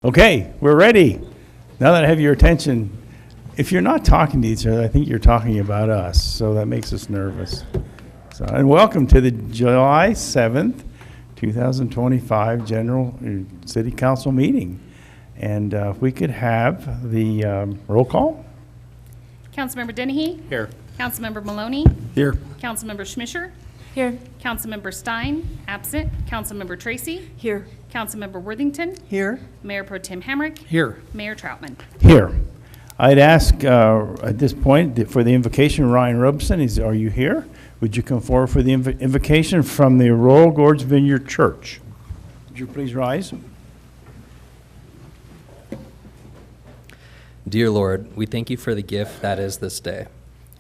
Okay, we're ready. Now that I have your attention, if you're not talking to each other, I think you're talking about us, so that makes us nervous. And welcome to the July 7th, 2025 General City Council meeting. And if we could have the roll call. Councilmember Dennehy? Here. Councilmember Maloney? Here. Councilmember Schmischer? Here. Councilmember Stein? Absent. Councilmember Tracy? Here. Councilmember Worthington? Here. Mayor Pro Tem Hamrick? Here. Mayor Troutman? Here. I'd ask at this point for the invocation, Ryan Robeson, are you here? Would you come forward for the invocation from the Royal Gorge Vineyard Church? Would you please rise? Dear Lord, we thank you for the gift that is this day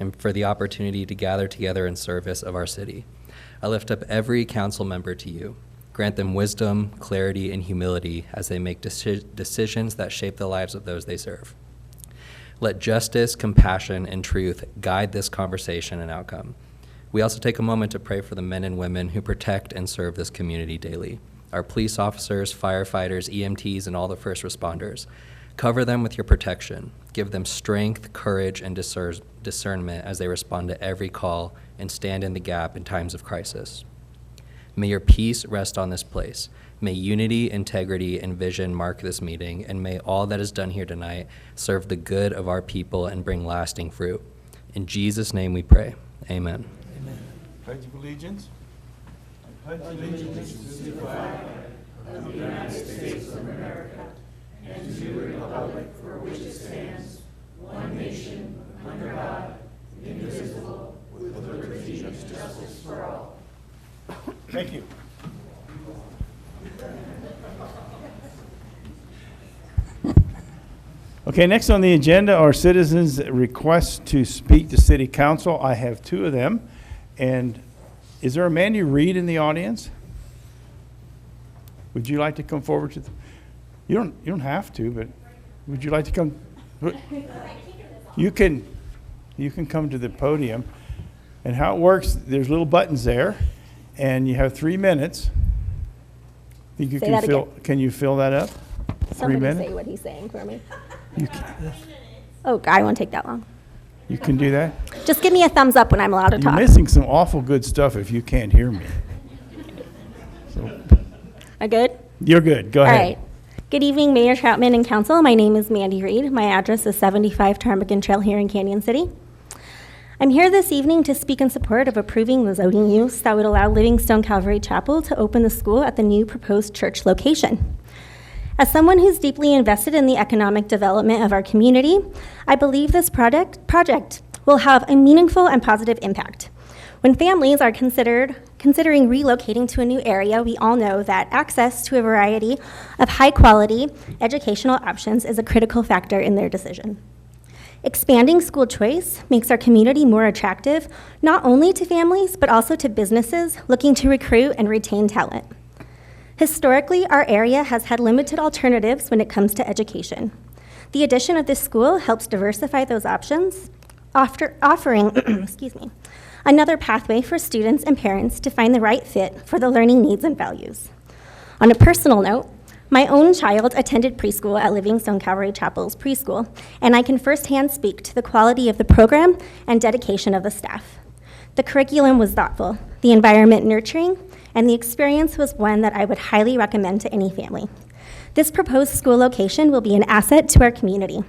and for the opportunity to gather together in service of our city. I lift up every council member to you. Grant them wisdom, clarity, and humility as they make decisions that shape the lives of those they serve. Let justice, compassion, and truth guide this conversation and outcome. We also take a moment to pray for the men and women who protect and serve this community daily. Our police officers, firefighters, EMTs, and all the first responders. Cover them with your protection. Give them strength, courage, and discernment as they respond to every call and stand in the gap in times of crisis. May your peace rest on this place. May unity, integrity, and vision mark this meeting, and may all that is done here tonight serve the good of our people and bring lasting fruit. In Jesus' name we pray. Amen. Amen. Pledge of allegiance. I pledge allegiance to the flag of the United States of America and to the republic for which it stands, one nation, under God, indivisible, with liberty and justice for all. Thank you. Okay, next on the agenda are citizens' requests to speak to City Council. I have two of them. And is there a Mandy Reed in the audience? Would you like to come forward to you don't have to, but would you like to come? You can come to the podium. And how it works, there's little buttons there, and you have 3 minutes. Think you can fill? Can you fill that up? Somebody 3 minutes? say what he's saying for me. You can, Oh, I won't take that long. you can do that. Just give me a thumbs up when I'm allowed to You're talk. missing some awful good stuff if you can't hear me. So I good? you're good. Go All ahead. right. Good evening, Mayor Troutman and Council. My name is Mandy Reed. My address is 75 Ptarmigan Trail here in Canyon City. I'm here this evening to speak in support of approving the zoning use that would allow Livingstone Calvary Chapel to open the school at the new proposed church location. As someone who's deeply invested in the economic development of our community, I believe this project will have a meaningful and positive impact. When families are considering relocating to a new area, we all know that access to a variety of high-quality educational options is a critical factor in their decision. Expanding school choice makes our community more attractive, not only to families, but also to businesses looking to recruit and retain talent. Historically, our area has had limited alternatives when it comes to education. The addition of this school helps diversify those options, offering another pathway for students and parents to find the right fit for the learning needs and values. On a personal note, my own child attended preschool at Livingstone Calvary Chapel's preschool, and I can firsthand speak to the quality of the program and dedication of the staff. The curriculum was thoughtful, the environment nurturing, and the experience was one that I would highly recommend to any family. This proposed school location will be an asset to our community,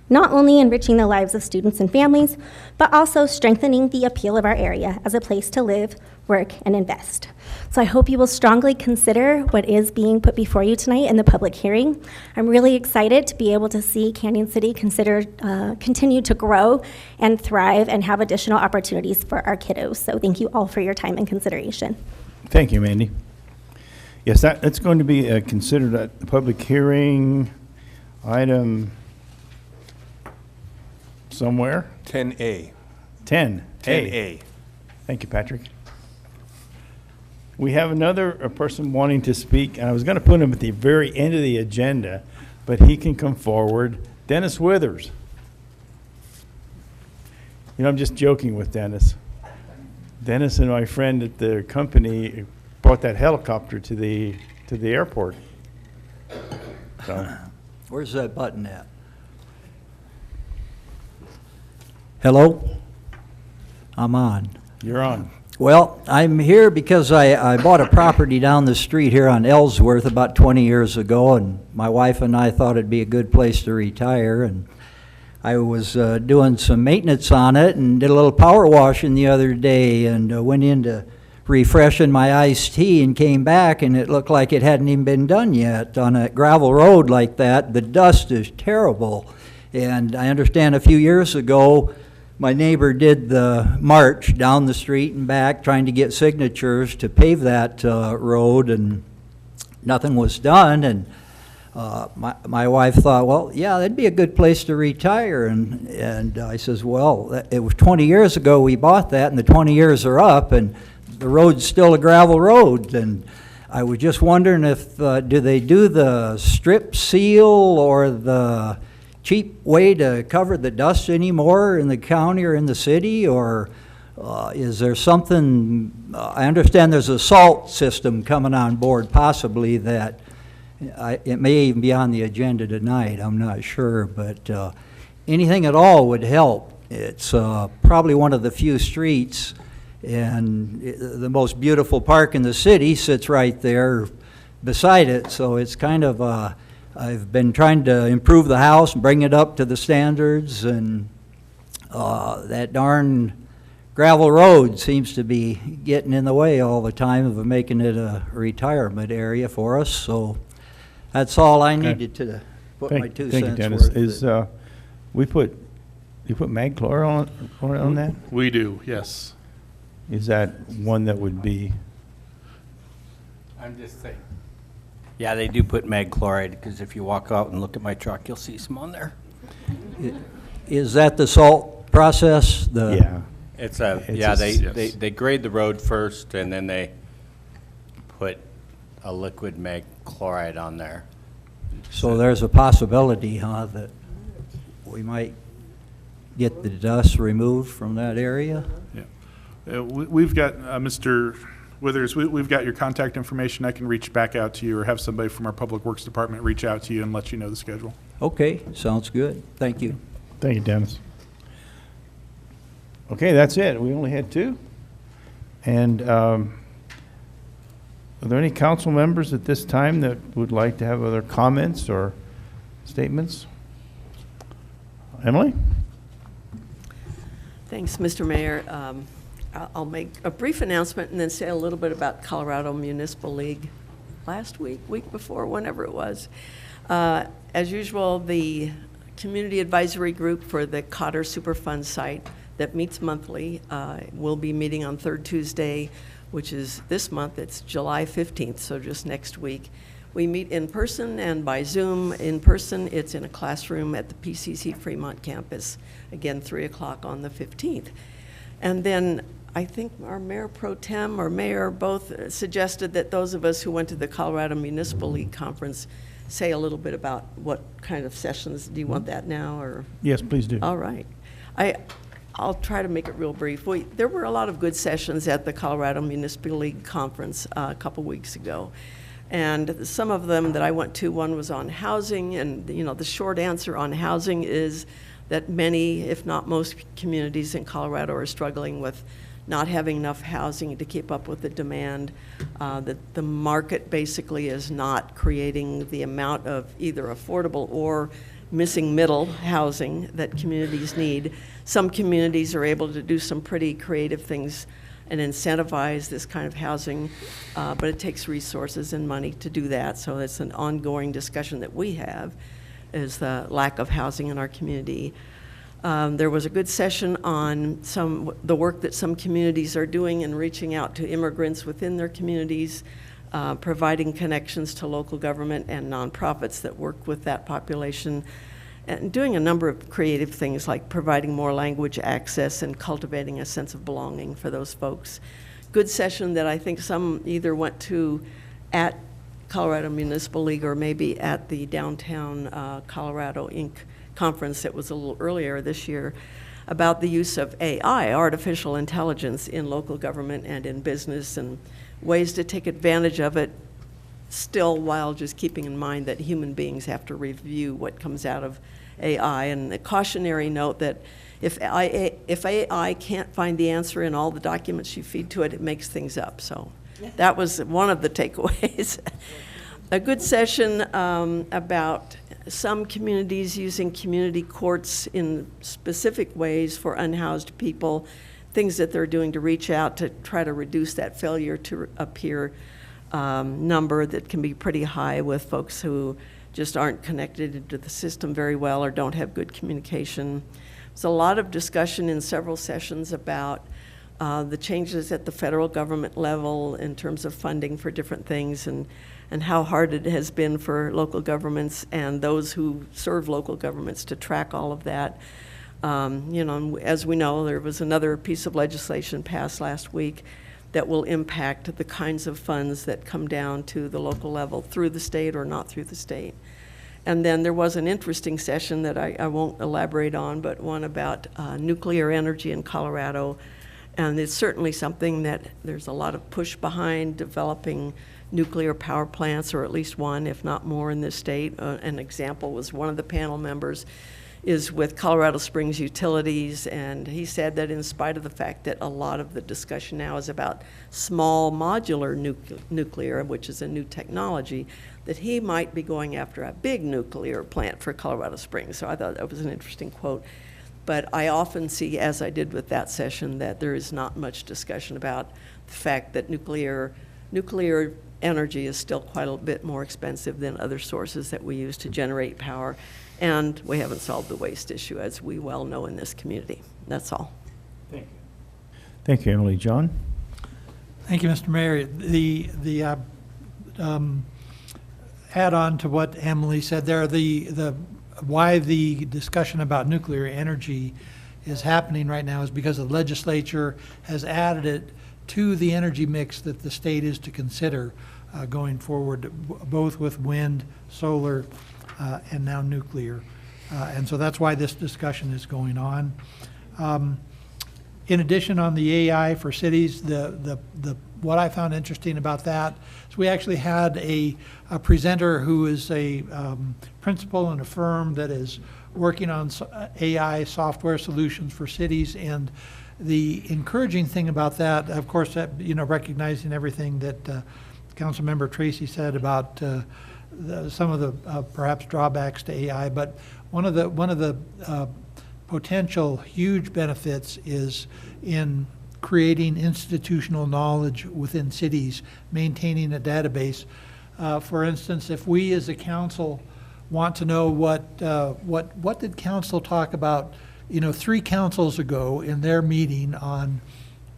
not only enriching the lives of students and families, but also strengthening the appeal of our area as a place to live, work, and invest. So I hope you will strongly consider what is being put before you tonight in the public hearing. I'm really excited to be able to see Canyon City continue to grow and thrive and have additional opportunities for our kiddos. So thank you all for your time and consideration. Thank you, Mandy. Yes, that's going to be considered at the public hearing item somewhere. 10A. 10. 10A. Thank you, Patrick. We have another person wanting to speak, and I was going to put him at the very end of the agenda, but he can come forward. Dennis Withers. You know, I'm just joking with Dennis. Dennis and my friend at the company brought that helicopter to the airport. So Where's that button at? Hello? I'm on. You're on. Well, I'm here because I bought a property down the street here on Ellsworth about 20 years ago, and my wife and I thought it'd be a good place to retire, and I was doing some maintenance on it and did a little power washing the other day, and went in to refreshing my iced tea and came back, and it looked like it hadn't even been done yet. On a gravel road like that, the dust is terrible. And I understand a few years ago, my neighbor did the march down the street and back trying to get signatures to pave that road, and nothing was done. And my wife thought, well, yeah, that'd be a good place to retire. And I says, well, it was 20 years ago we bought that, and the 20 years are up, and the road's still a gravel road. And I was just wondering if, do they do the strip seal or the cheap way to cover the dust anymore in the county or in the city, or is there something? I understand there's a salt system coming on board possibly that it may even be on the agenda tonight, I'm not sure, but anything at all would help. It's probably one of the few streets, and the most beautiful park in the city sits right there beside it, so it's kind of I've been trying to improve the house and bring it up to the standards, and that darn gravel road seems to be getting in the way all the time of making it a retirement area for us. So that's all I needed to put my 2 Thank you, cents Dennis. worth. Is, you put mag chlor on that? We do, yes. Is that one that would be, I'm just saying. Yeah, they do put mag chloride, because if you walk out and look at my truck, you'll see some on there. Is that the salt process? yeah. It's It's they grade the road first, and then they put a liquid mag chloride on there. So there's a possibility, huh, that we might get the dust removed from that area? We've got, Mr. Withers, we've got your contact information. I can reach back out to you or have somebody from our Public Works Department reach out to you and let you know the schedule. Okay, sounds good. Thank you. Thank you, Dennis. Okay, that's it. We only had 2. And are there any council members at this time that would like to have other comments or statements? Emily? Thanks, Mr. Mayor. I'll make a brief announcement and then say a little bit about Colorado Municipal League last week, week before, whenever it was. As usual, the Community Advisory Group for the Cotter Superfund site that meets monthly will be meeting on third Tuesday, which is this month. It's July 15th, so just next week. We meet in person and by Zoom. In person, it's in a classroom at the PCC Fremont campus, again, 3 o'clock on the 15th. And then I think our Mayor Pro Tem or Mayor both suggested that those of us who went to the Colorado Municipal League Conference say a little bit about what kind of sessions. Do you want that now, or? Yes, please do. All right. I'll try to make it real brief. There were a lot of good sessions at the Colorado Municipal League Conference a couple weeks ago. And some of them that I went to, one was on housing, and the short answer on housing is that many, if not most, communities in Colorado are struggling with not having enough housing to keep up with the demand. That the market basically is not creating the amount of either affordable or missing middle housing that communities need. Some communities are able to do some pretty creative things and incentivize this kind of housing, but it takes resources and money to do that. So it's an ongoing discussion that we have, is the lack of housing in our community. There was a good session on the work that some communities are doing in reaching out to immigrants within their communities, providing connections to local government and nonprofits that work with that population, and doing a number of creative things like providing more language access and cultivating a sense of belonging for those folks. Good session that I think some either went to at Colorado Municipal League or maybe at the Downtown Colorado Inc. conference that was a little earlier this year, about the use of AI, artificial intelligence, in local government and in business, and ways to take advantage of it still while just keeping in mind that human beings have to review what comes out of AI. And a cautionary note that if AI can't find the answer in all the documents you feed to it, it makes things up. So that was one of the takeaways. A good session about some communities using community courts in specific ways for unhoused people, things that they're doing to reach out to try to reduce that failure to appear number that can be pretty high with folks who just aren't connected into the system very well or don't have good communication. There's a lot of discussion in several sessions about the changes at the federal government level in terms of funding for different things and how hard it has been for local governments and those who serve local governments to track all of that. You know, as we know, there was another piece of legislation passed last week that will impact the kinds of funds that come down to the local level through the state or not through the state. And then there was an interesting session that I won't elaborate on, but one about nuclear energy in Colorado. And it's certainly something that there's a lot of push behind developing nuclear power plants, or at least one, if not more, in this state. An example was one of the panel members is with Colorado Springs Utilities, and he said that in spite of the fact that a lot of the discussion now is about small modular nuclear, which is a new technology, that he might be going after a big nuclear plant for Colorado Springs. So I thought that was an interesting quote. But I often see, as I did with that session, that there is not much discussion about the fact that nuclear energy is still quite a bit more expensive than other sources that we use to generate power. And we haven't solved the waste issue, as we well know in this community. That's all. Thank you. Thank you, Emily. John? Thank you, Mr. Mayor. The add-on to what Emily said there, why the discussion about nuclear energy is happening right now is because the legislature has added it to the energy mix that the state is to consider going forward, both with wind, solar, and now nuclear. And so that's why this discussion is going on. In addition, on the AI for cities, what I found interesting about that is we actually had a presenter who is a principal in a firm that is working on AI software solutions for cities. And the encouraging thing about that, of course, recognizing everything that Councilmember Tracy said about some of the perhaps drawbacks to AI, but one of the potential huge benefits is in creating institutional knowledge within cities, maintaining a database. For instance, if we as a council want to know what did council talk about, 3 councils ago in their meeting on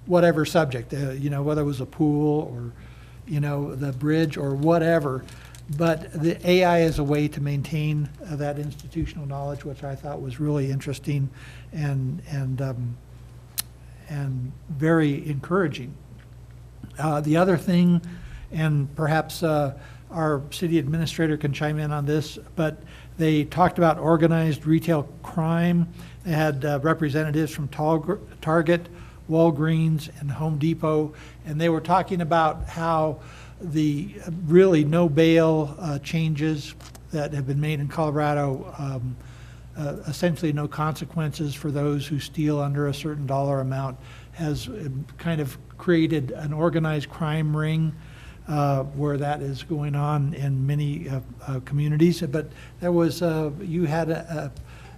whatever subject, whether it was a pool or, the bridge or whatever. But the AI is a way to maintain that institutional knowledge, which I thought was really interesting and very encouraging. The other thing, and perhaps our city administrator can chime in on this, but they talked about organized retail crime. They had representatives from Target, Walgreens, and Home Depot, and they were talking about how the really no bail changes that have been made in Colorado, essentially no consequences for those who steal under a certain dollar amount, has kind of created an organized crime ring where that is going on in many communities. But there was, you had a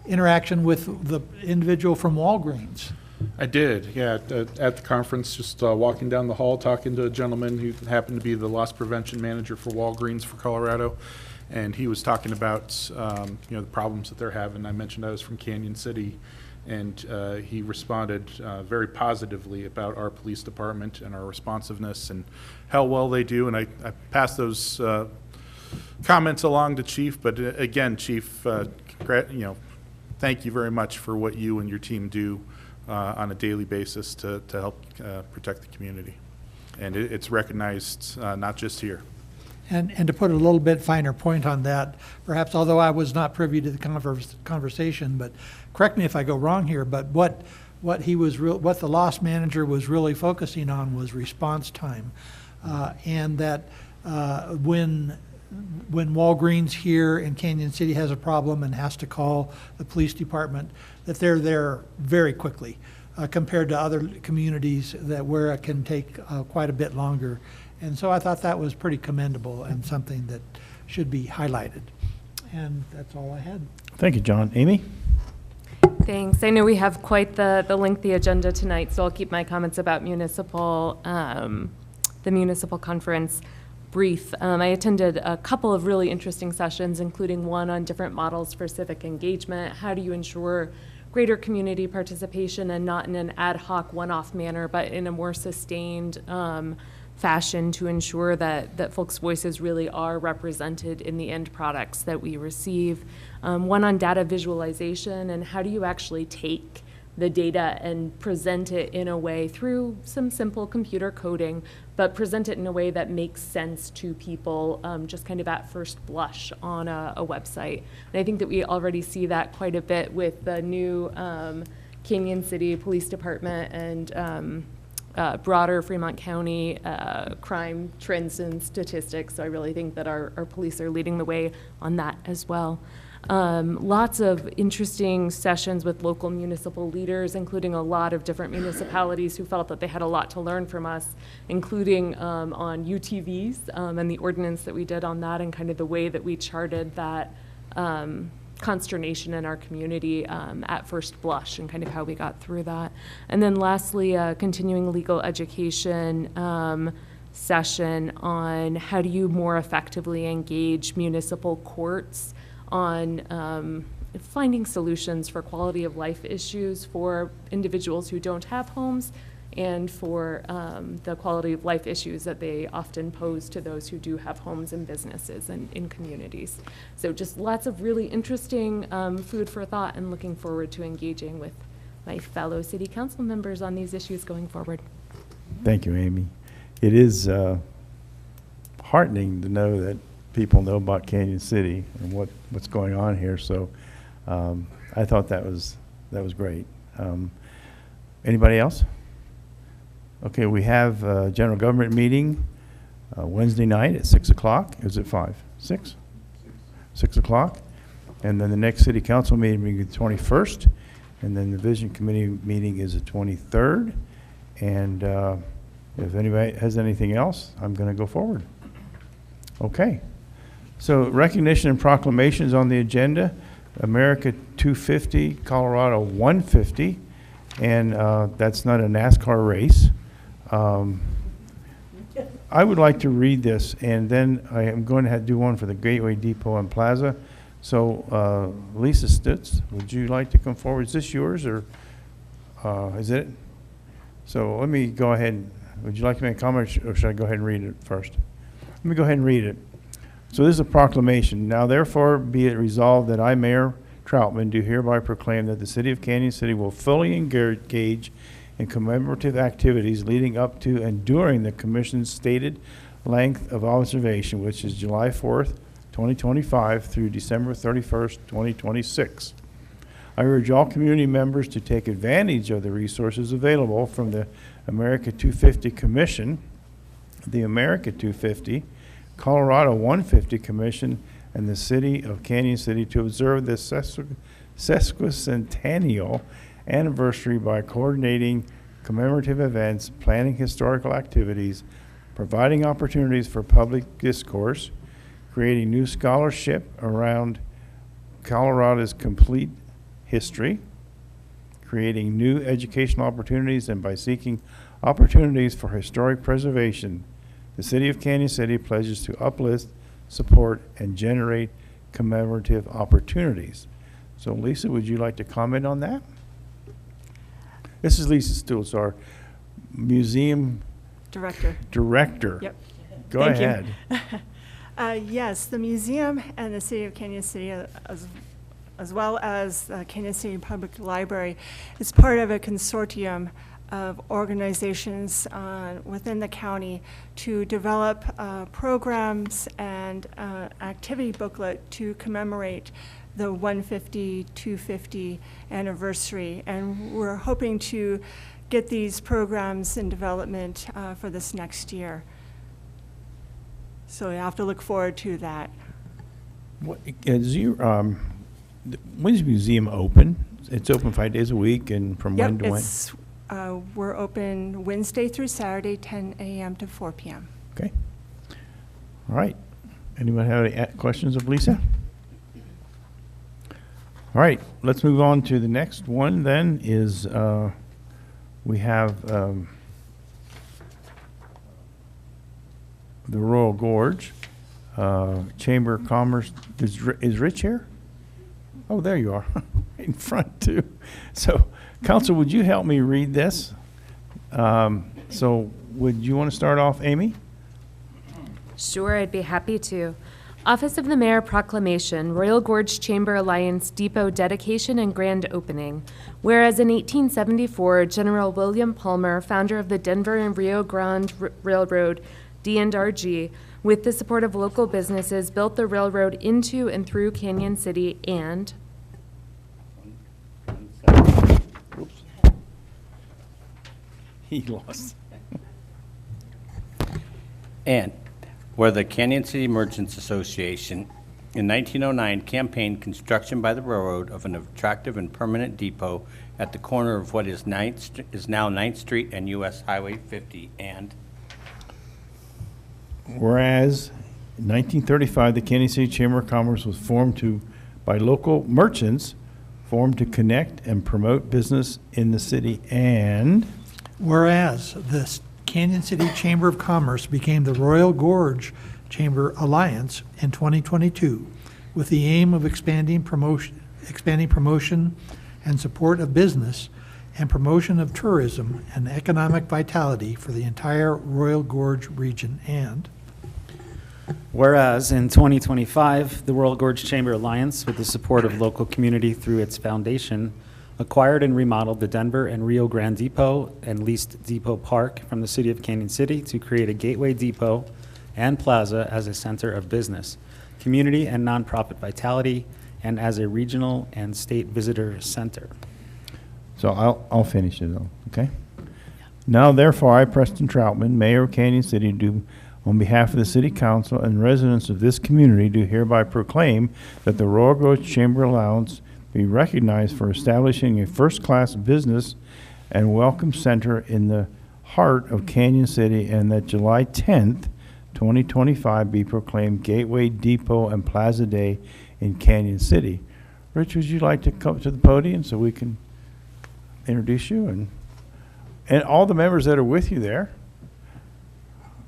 interaction with the individual from Walgreens. I did, yeah, at the conference, just walking down the hall, talking to a gentleman who happened to be the loss prevention manager for Walgreens for Colorado, and he was talking about, the problems that they're having. I mentioned I was from Canyon City, and he responded very positively about our police department and our responsiveness and how well they do, and I passed those comments along to Chief, but again, Chief, thank you very much for what you and your team do on a daily basis to help protect the community. And it's recognized not just here. And to put a little bit finer point on that, perhaps although I was not privy to the conversation, but correct me if I go wrong here, but what the loss manager was really focusing on was response time. And that when Walgreens here in Canyon City has a problem and has to call the police department, that they're there very quickly compared to other communities where it can take quite a bit longer. And so I thought that was pretty commendable and something that should be highlighted. And that's all I had. Thank you, John. Amy? Thanks. I know we have quite the lengthy agenda tonight, so I'll keep my comments about municipal, the municipal conference brief. I attended a couple of really interesting sessions, including one on different models for civic engagement. How do you ensure greater community participation, and not in an ad hoc one-off manner, but in a more sustained fashion, to ensure that folks' voices really are represented in the end products that we receive. One on data visualization, and how do you actually take the data and present it in a way through some simple computer coding, but present it in a way that makes sense to people just kind of at first blush on a website. And I think that we already see that quite a bit with the new Canyon City Police Department and broader Fremont County crime trends and statistics. So I really think that our police are leading the way on that as well. Lots of interesting sessions with local municipal leaders, including a lot of different municipalities who felt that they had a lot to learn from us, including on UTVs and the ordinance that we did on that, and kind of the way that we charted that consternation in our community at first blush, and kind of how we got through that. And then lastly, continuing legal education session on how do you more effectively engage municipal courts on finding solutions for quality of life issues for individuals who don't have homes, and for the quality of life issues that they often pose to those who do have homes and businesses and in communities. So just lots of really interesting food for thought, and looking forward to engaging with my fellow city council members on these issues going forward. Thank you, Amy. It is heartening to know that people know about Canyon City and what's going on here. So I thought that was great. Anybody else? Okay, we have a general government meeting Wednesday night at 6 o'clock. Is it 5? 6? 6 o'clock. And then the next city council meeting is the 21st. And then the vision committee meeting is the 23rd. And if anybody has anything else, I'm going to go forward. Okay. So recognition and proclamations on the agenda. America 250, Colorado 150. And that's not a NASCAR race. I would like to read this, and then I am going to do one for the Gateway Depot and Plaza. So Lisa Stutz, would you like to come forward? Is this yours, or is it? So let me go ahead. Would you like to make a comment, or should I go ahead and read it first? Let me go ahead and read it. So this is a proclamation. Now therefore be it resolved that I, Mayor Troutman, do hereby proclaim that the city of Canyon City will fully engage in commemorative activities leading up to and during the commission's stated length of observation, which is July 4th, 2025 through December 31st, 2026. I urge all community members to take advantage of the resources available from the America 250 Commission, the America 250, Colorado 150 Commission, and the City of Canyon City to observe the sesquicentennial anniversary by coordinating commemorative events, planning historical activities, providing opportunities for public discourse, creating new scholarship around Colorado's complete history, creating new educational opportunities, and by seeking opportunities for historic preservation, the City of Canyon City pledges to uplift, support, and generate commemorative opportunities. So Lisa, would you like to comment on that? This is Lisa Stutz, our museum director. Yep. Go Thank ahead. You. Yes, the museum and the City of Canyon City, as well as Canyon City Public Library, is part of a consortium of organizations within the county to develop programs and activity booklet to commemorate the 150-250 anniversary. And we're hoping to get these programs in development for this next year. So you have to look forward to that. What, is your, when's the museum open? It's open 5 days a week and from when to when? We're open Wednesday through Saturday, 10 a.m. to 4 p.m. Okay. All right. Anyone have any questions of Lisa? All right, let's move on to the next one then is we have the Royal Gorge Chamber of Commerce. Is Rich here? Oh, there you are, in front too. So, Council, would you help me read this? So, would you want to start off, Amy? Sure, I'd be happy to. Office of the Mayor Proclamation, Royal Gorge Chamber Alliance Depot dedication and grand opening. Whereas in 1874, General William Palmer, founder of the Denver and Rio Grande Railroad, D&RG, with the support of local businesses, built the railroad into and through Canyon City and Oops. He lost. And where the Canyon City Merchants Association in 1909 campaigned construction by the railroad of an attractive and permanent depot at the corner of what is now 9th Street and US Highway 50. And whereas in 1935, the Canyon City Chamber of Commerce was formed by local merchants formed to connect and promote business in the city. And Whereas the Canyon City Chamber of Commerce became the Royal Gorge Chamber Alliance in 2022 with the aim of expanding promotion and support of business and promotion of tourism and economic vitality for the entire Royal Gorge region. And whereas in 2025, the Royal Gorge Chamber Alliance, with the support of local community through its foundation, acquired and remodeled the Denver and Rio Grande Depot and leased Depot Park from the City of Canyon City to create a gateway depot and plaza as a center of business, community and nonprofit vitality, and as a regional and state visitor center. so I'll finish it though, okay? Now therefore, I, Preston Troutman, Mayor of Canyon City, do on behalf of the City Council and residents of this community do hereby proclaim that the Royal Gorge Chamber Alliance be recognized for establishing a first-class business and welcome center in the heart of Canyon City, and that July 10th, 2025 be proclaimed Gateway Depot and Plaza Day in Canyon City. Rich, would you like to come to the podium so we can introduce you and all the members that are with you there?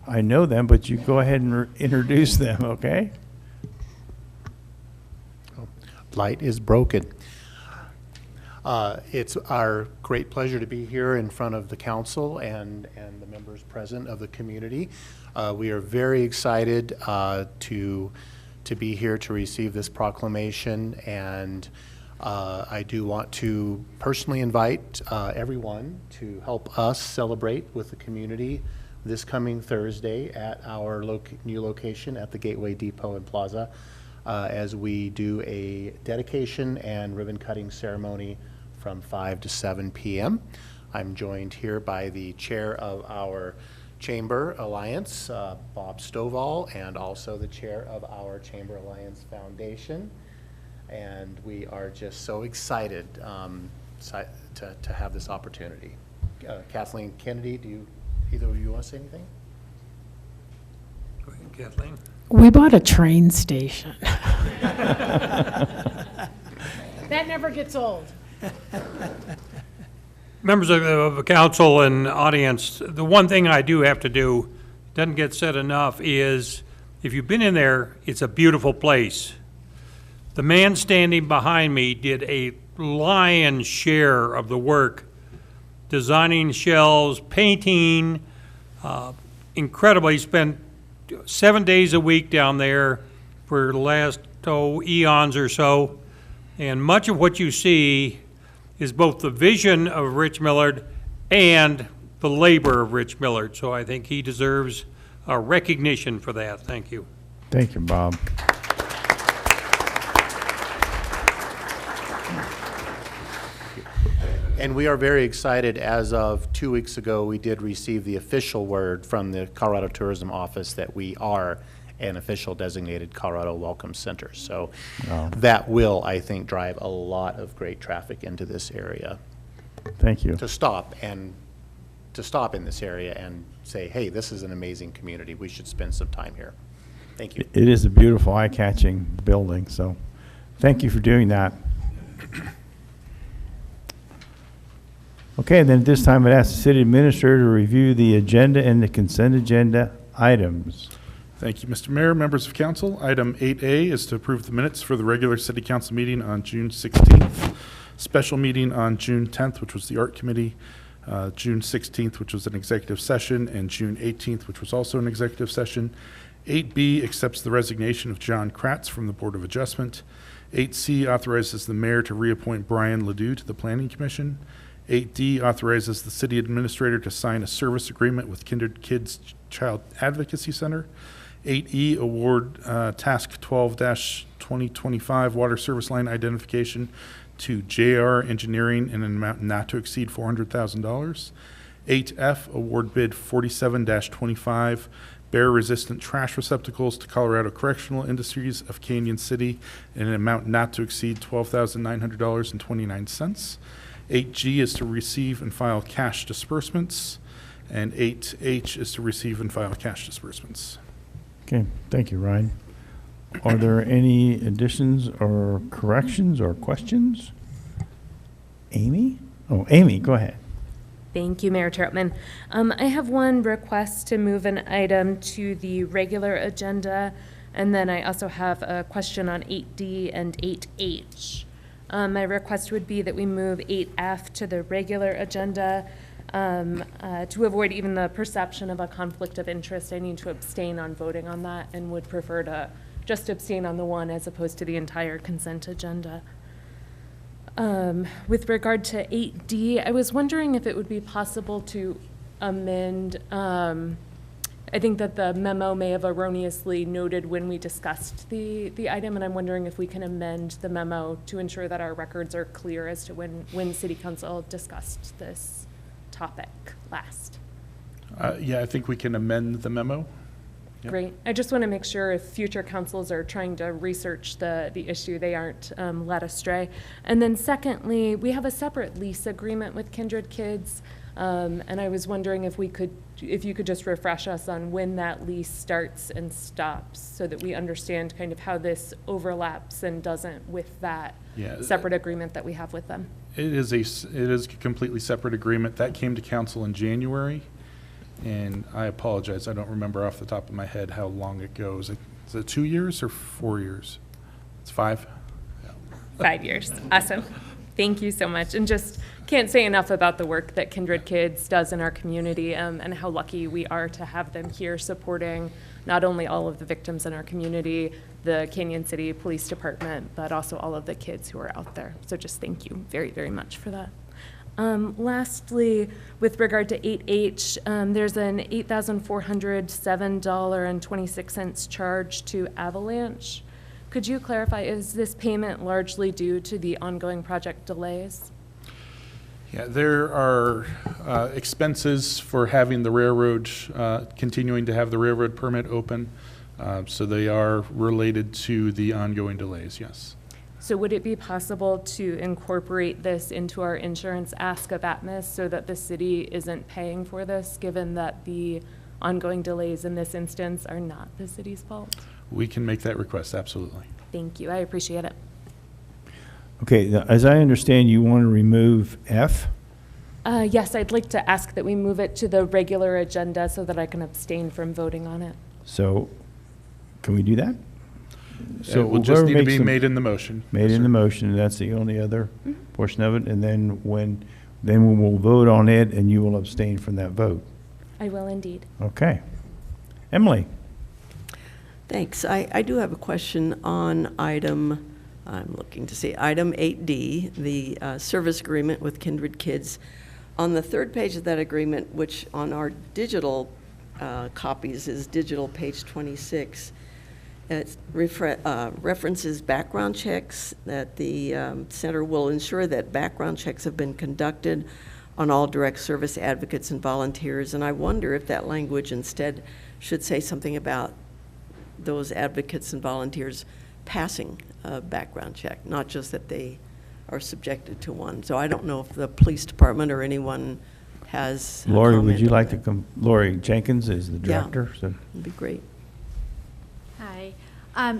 I know them, but you go ahead and introduce them, okay? Light is broken. It's our great pleasure to be here in front of the council and the members present of the community. We are very excited to be here to receive this proclamation, and I do want to personally invite everyone to help us celebrate with the community this coming Thursday at our new location at the Gateway Depot and Plaza, as we do a dedication and ribbon cutting ceremony from 5 to 7 p.m. I'm joined here by the chair of our Chamber Alliance, Bob Stovall, and also the chair of our Chamber Alliance Foundation. And we are just so excited to have this opportunity. Kathleen Kennedy, do either of you want to say anything? Go ahead, Kathleen. We bought a train station. That never gets old. Members of the council and audience, the one thing I do have to do, doesn't get said enough, is if you've been in there, it's a beautiful place. The man standing behind me did a lion's share of the work, designing shelves, painting, incredible. He spent 7 days a week down there for the last eons or so, and much of what you see is both the vision of Rich Millard and the labor of Rich Millard. So I think he deserves a recognition for that. Thank you. Thank you, Bob. And we are very excited. As of 2 weeks ago, we did receive the official word from the Colorado Tourism Office that we are and official designated Colorado Welcome Centers. So Oh. that will, I think, drive a lot of great traffic into this area Thank you. to stop in this area and say, hey, this is an amazing community. We should spend some time here. Thank you. It is a beautiful, eye-catching building, so thank you for doing that. Okay, then at this time, I'd ask the city administrator to review the agenda and the consent agenda items. Thank you, Mr. Mayor, members of council. Item 8A is to approve the minutes for the regular city council meeting on June 16th, special meeting on June 10th, which was the art committee, June 16th, which was an executive session, and June 18th, which was also an executive session. 8B accepts the resignation of John Kratz from the Board of Adjustment. 8C authorizes the mayor to reappoint Brian Ledoux to the Planning Commission. 8D authorizes the city administrator to sign a service agreement with Kindred Kids Child Advocacy Center. 8E award task 12-2025 water service line identification to JR Engineering in an amount not to exceed $400,000. 8F award bid 47-25 bear-resistant trash receptacles to Colorado Correctional Industries of Canyon City in an amount not to exceed $12,900.29. 8G is to receive and file cash disbursements, and 8H is to receive and file cash disbursements. Okay, thank you, Ryan. Are there any additions or corrections or questions? Amy? Oh, Amy, go ahead. Thank you, Mayor Troutman. I have one request to move an item to the regular agenda, and then I also have a question on 8D and 8H. My request would be that we move 8F to the regular agenda. To avoid even the perception of a conflict of interest, I need to abstain on voting on that and would prefer to just abstain on the one as opposed to the entire consent agenda. With regard to 8D, I was wondering if it would be possible to amend, I think that the memo may have erroneously noted when we discussed the item, and I'm wondering if we can amend the memo to ensure that our records are clear as to when City Council discussed this topic last. Yeah, I think we can amend the memo. Yep. Great. I just want to make sure if future councils are trying to research the issue, they aren't led astray. And then secondly, we have a separate lease agreement with Kindred Kids. And I was wondering if you could just refresh us on when that lease starts and stops so that we understand kind of how this overlaps and doesn't with that separate agreement that we have with them. It is a completely separate agreement. That came to council in January, and I apologize, I don't remember off the top of my head how long it goes. Is it 2 years or 4 years? It's 5? 5 years. Awesome. Thank you so much. And just can't say enough about the work that Kindred Kids does in our community and how lucky we are to have them here supporting not only all of the victims in our community, the Canyon City Police Department, but also all of the kids who are out there. So just thank you very, very much for that. Lastly, with regard to 8H, there's an $8,407.26 charge to Avalanche. Could you clarify, is this payment largely due to the ongoing project delays? Yeah, there are expenses for having the railroad, continuing to have the railroad permit open. So they are related to the ongoing delays, yes. So would it be possible to incorporate this into our insurance ask of Atmos so that the city isn't paying for this, given that the ongoing delays in this instance are not the city's fault? We can make that request, absolutely. Thank you, I appreciate it. Okay, as I understand, you want to remove F? Yes, I'd like to ask that we move it to the regular agenda so that I can abstain from voting on it. So, can we do that? So it will just whoever need to makes be the- made in the motion. Made in the motion, that's the only other portion of it, and then then we will vote on it, and you will abstain from that vote. I will indeed. Okay. Emily? Thanks. I do have a question on item, I'm looking to see, item 8D, the service agreement with Kindred Kids. On the third page of that agreement, which on our digital copies is digital page 26, it references background checks, that the center will ensure that background checks have been conducted on all direct service advocates and volunteers. And I wonder if that language instead should say something about those advocates and volunteers passing a background check, not just that they are subjected to one. So I don't know if the police department or anyone has. a Lori, would comment you on like that. to come? Lori Jenkins is the Yeah. director, so. It'd be great. Hi.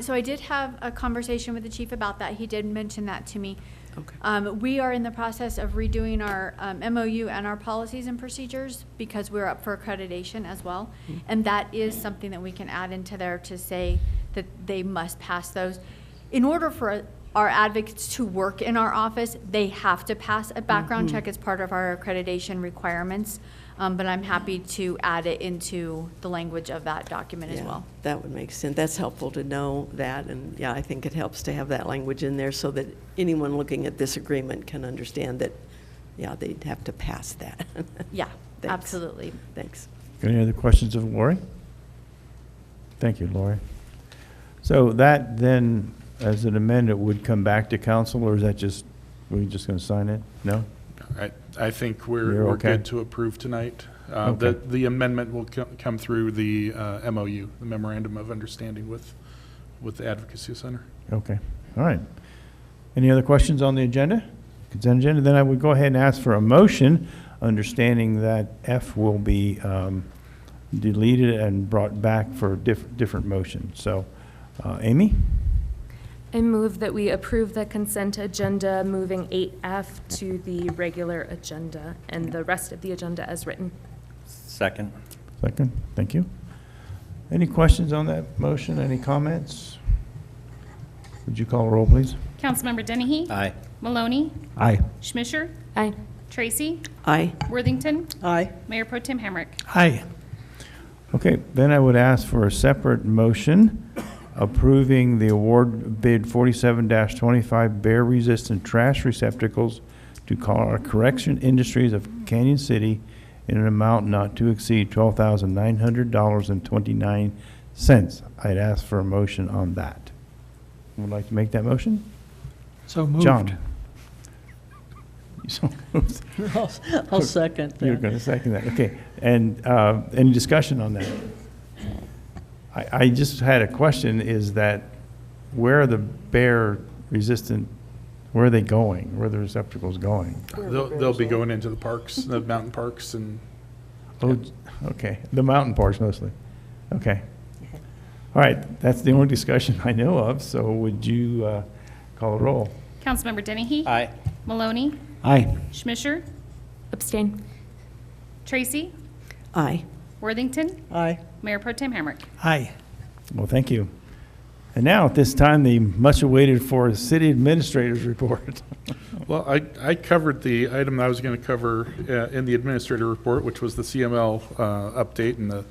So I did have a conversation with the chief about that. He did mention that to me. Okay. We are in the process of redoing our MOU and our policies and procedures because we're up for accreditation as well. And that is something that we can add into there to say that they must pass those. In order for our advocates to work in our office, they have to pass a background check as part of our accreditation requirements. But I'm happy to add it into the language of that document as Yeah, well. that would make sense. That's helpful to know that, and yeah, I think it helps to have that language in there so that anyone looking at this agreement can understand that, yeah, they'd have to pass that. Yeah, Thanks. absolutely. Thanks. Any other questions of Lori? Thank you, Lori. So that then, as an amendment, would come back to council, or is that just, we just going to sign it? No? I think You're we're okay? good to approve tonight. Okay. The amendment will come through the MOU, the Memorandum of Understanding with the Advocacy Center. Okay, all right. Any other questions on the agenda? Consent agenda, then I would go ahead and ask for a motion, understanding that F will be deleted and brought back for different motions. So, Amy? I move that we approve the consent agenda, moving 8F to the regular agenda and the rest of the agenda as written. Second. Second, thank you. Any questions on that motion? Any comments? Would you call a roll, please? Councilmember Dennehy? Aye. Maloney? Aye. Schmisher? Aye. Tracy? Aye. Worthington? Aye. Mayor Pro Tem Hamrick? Aye. Okay, then I would ask for a separate motion approving the award bid 47-25 bear-resistant trash receptacles to Correction Industries of Canyon City in an amount not to exceed $12,900.29. I'd ask for a motion on that. Would like to make that motion? So moved. John? You so moved. I'll second You're that. going to second that, okay. And any discussion on that? I just had a question, is that where are the bear resistant, where are they going? Where are the receptacles going? They'll be going into the parks, the mountain parks, and Oh, okay, the mountain parks mostly. Okay. All right, that's the only discussion I know of, so would you call a roll? Councilmember Dennehy? Aye. Maloney? Aye. Schmisher? Abstain. Tracy? Aye. Worthington? Aye. Mayor Pro Tem Hamrick? Aye. Well, thank you. And now, at this time, the much-awaited for city administrator's report. well, I covered the item I was going to cover in the administrator report, which was the CML update and the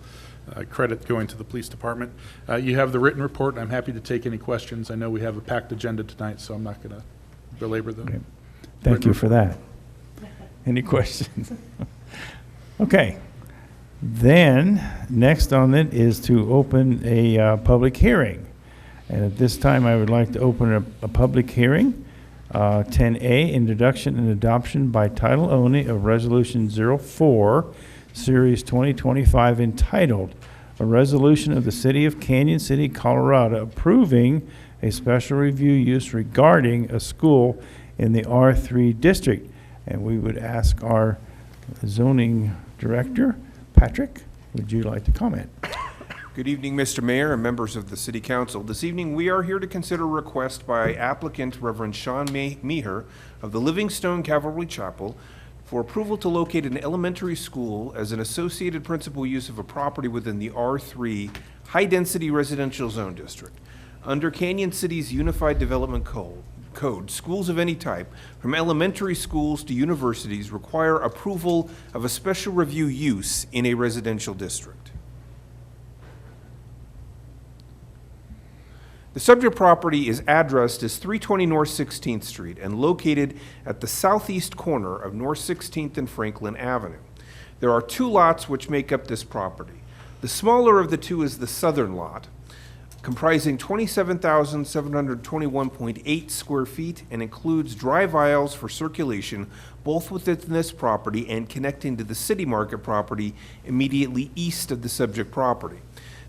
credit going to the police department. You have the written report. I'm happy to take any questions. I know we have a packed agenda tonight, so I'm not going to belabor them. Okay. Thank you for that. Any questions? Okay. Then, next on it is to open a public hearing. And at this time, I would like to open a public hearing. 10A, introduction and adoption by title only of Resolution 04, Series 2025, entitled, "A Resolution of the City of Canyon City, Colorado, approving a special review use regarding a school in the R3 district." And we would ask our zoning director, Patrick, would you like to comment? Good evening, Mr. Mayor and members of the City Council. This evening, we are here to consider a request by applicant Reverend Sean Meeher of the Livingstone Cavalry Chapel for approval to locate an elementary school as an associated principal use of a property within the R3 High-Density Residential Zone District. Under Canyon City's Unified Development Code, schools of any type, from elementary schools to universities, require approval of a special review use in a residential district. The subject property is addressed as 320 North 16th Street and located at the southeast corner of North 16th and Franklin Avenue. There are two lots which make up this property. The smaller of the two is the southern lot, comprising 27,721.8 square feet and includes drive aisles for circulation both within this property and connecting to the City Market property immediately east of the subject property.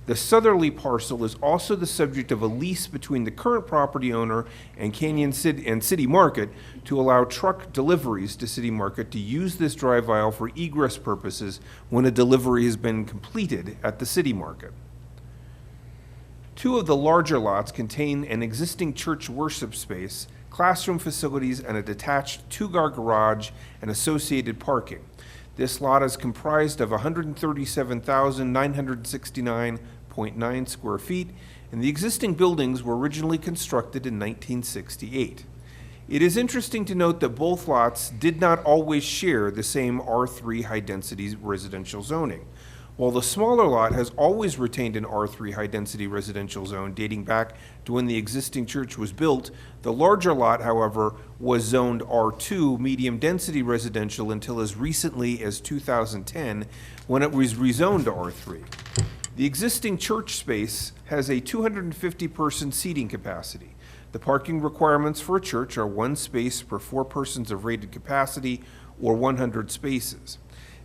The southerly parcel is also the subject of a lease between the current property owner and Canyon City and City Market to allow truck deliveries to City Market to use this drive aisle for egress purposes when a delivery has been completed at the City Market. Two of the larger lots contain an existing church worship space, classroom facilities, and a detached two-car garage and associated parking. This lot is comprised of 137,969.9 square feet, and the existing buildings were originally constructed in 1968. It is interesting to note that both lots did not always share the same R3 high-density residential zoning. While the smaller lot has always retained an R3 high-density residential zone dating back to when the existing church was built, the larger lot, however, was zoned R2 medium-density residential until as recently as 2010, when it was rezoned to R3. The existing church space has a 250-person seating capacity. The parking requirements for a church are 1 space per 4 persons of rated capacity, or 100 spaces.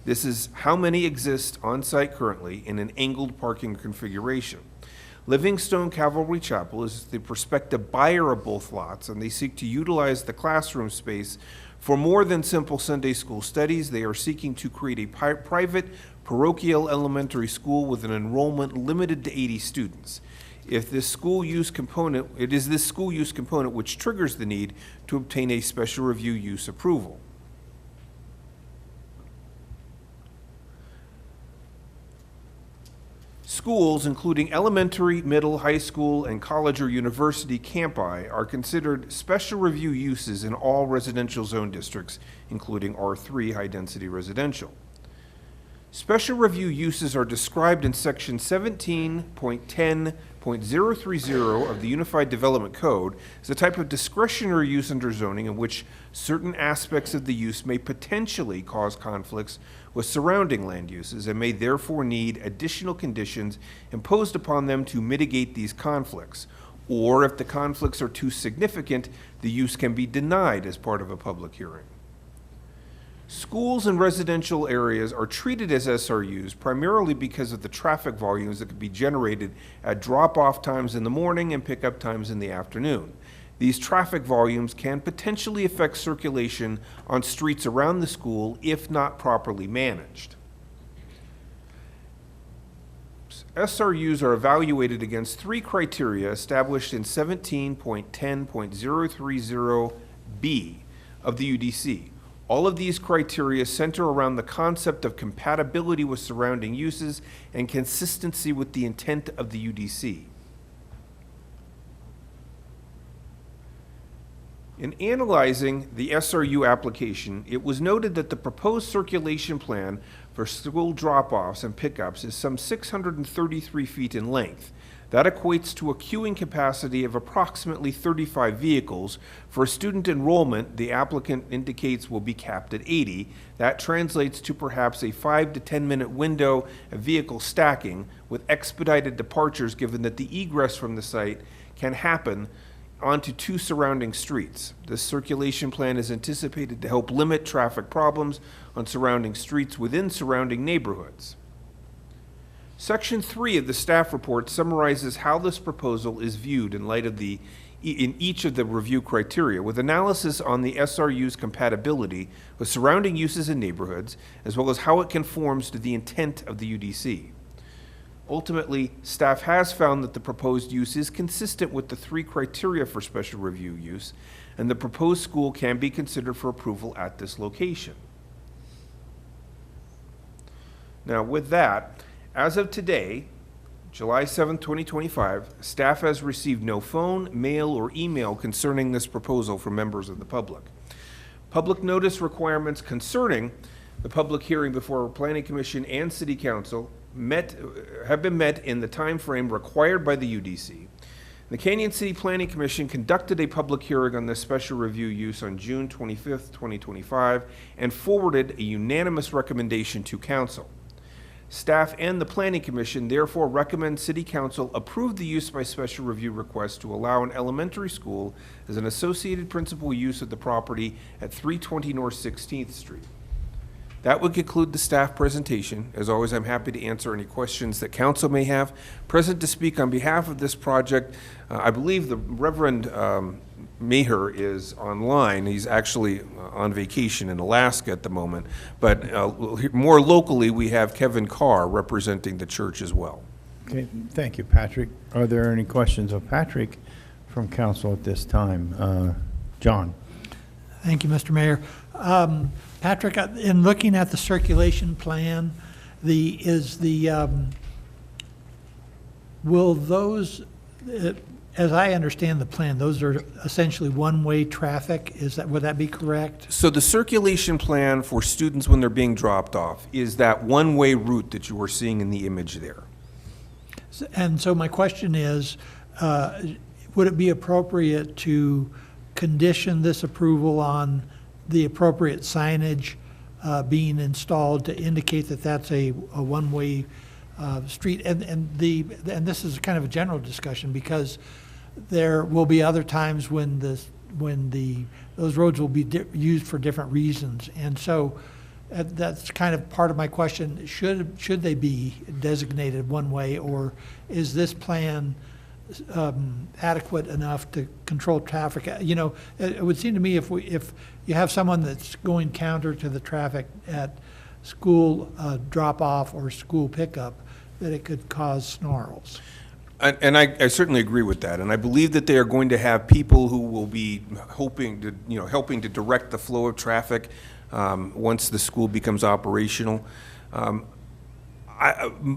This is how many exist on site currently in an angled parking configuration. Livingstone Calvary Chapel is the prospective buyer of both lots, and they seek to utilize the classroom space for more than simple Sunday school studies. They are seeking to create a private parochial elementary school with an enrollment limited to 80 students. It is this school use component which triggers the need to obtain a special review use approval. Schools, including elementary, middle, high school, and college or university campi, are considered special review uses in all residential zone districts, including R3 high-density residential. Special review uses are described in section 17.10.030 of the Unified Development Code as a type of discretionary use under zoning in which certain aspects of the use may potentially cause conflicts with surrounding land uses and may therefore need additional conditions imposed upon them to mitigate these conflicts. Or if the conflicts are too significant, the use can be denied as part of a public hearing. Schools in residential areas are treated as SRUs primarily because of the traffic volumes that can be generated at drop-off times in the morning and pickup times in the afternoon. These traffic volumes can potentially affect circulation on streets around the school if not properly managed. SRUs are evaluated against 3 criteria established in 17.10.030B of the UDC. All of these criteria center around the concept of compatibility with surrounding uses and consistency with the intent of the UDC. In analyzing the SRU application, it was noted that the proposed circulation plan for school drop-offs and pickups is some 633 feet in length. That equates to a queuing capacity of approximately 35 vehicles. For student enrollment, the applicant indicates will be capped at 80. That translates to perhaps a 5 to 10 minute window of vehicle stacking with expedited departures, given that the egress from the site can happen onto 2 surrounding streets. This circulation plan is anticipated to help limit traffic problems on surrounding streets within surrounding neighborhoods. Section 3 of the staff report summarizes how this proposal is viewed in light of in each of the review criteria, with analysis on the SRU's compatibility with surrounding uses and neighborhoods, as well as how it conforms to the intent of the UDC. Ultimately, staff has found that the proposed use is consistent with the 3 criteria for special review use, and the proposed school can be considered for approval at this location. Now, with that, as of today, July 7, 2025, staff has received no phone, mail, or email concerning this proposal from members of the public. Public notice requirements concerning the public hearing before Planning Commission and City Council have been met in the time frame required by the UDC. The Canyon City Planning Commission conducted a public hearing on this special review use on June 25, 2025, and forwarded a unanimous recommendation to Council. Staff and the Planning Commission therefore recommend City Council approve the use by special review request to allow an elementary school as an associated principal use of the property at 320 North 16th Street. That would conclude the staff presentation. As always, I'm happy to answer any questions that council may have. Present to speak on behalf of this project, I believe the Reverend Maher is online. He's actually on vacation in Alaska at the moment. But more locally, we have Kevin Carr representing the church as well. Okay, thank you, Patrick. Are there any questions of Patrick from council at this time? John? Thank you, Mr. Mayor. Patrick, in looking at the circulation plan, will those, as I understand the plan, those are essentially one-way traffic? Would that be correct? So the circulation plan for students when they're being dropped off is that one-way route that you were seeing in the image there. And so my question is, would it be appropriate to condition this approval on the appropriate signage being installed to indicate that that's a one-way street? And this is kind of a general discussion, because there will be other times when those roads will be used for different reasons. And so that's kind of part of my question. Should they be designated one way, or is this plan adequate enough to control traffic? You know, it would seem to me if you have someone that's going counter to the traffic at school drop-off or school pickup, that it could cause snarls. And I certainly agree with that, and I believe that they are going to have people who will be helping to direct the flow of traffic once the school becomes operational.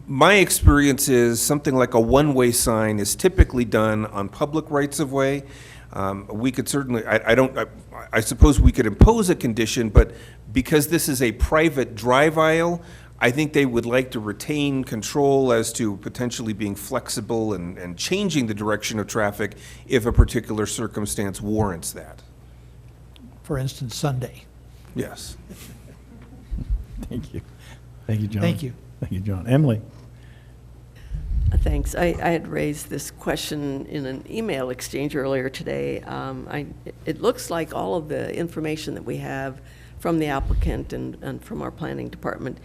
My experience is something like a one-way sign is typically done on public rights-of-way. We could certainly, I suppose we could impose a condition, but because this is a private drive aisle, I think they would like to retain control as to potentially being flexible and changing the direction of traffic if a particular circumstance warrants that. For instance, Sunday. Yes. Thank you. Thank you, John. Thank you. Thank you, John. Emily? Thanks. I had raised this question in an email exchange earlier today. It looks like all of the information that we have from the applicant and from our planning department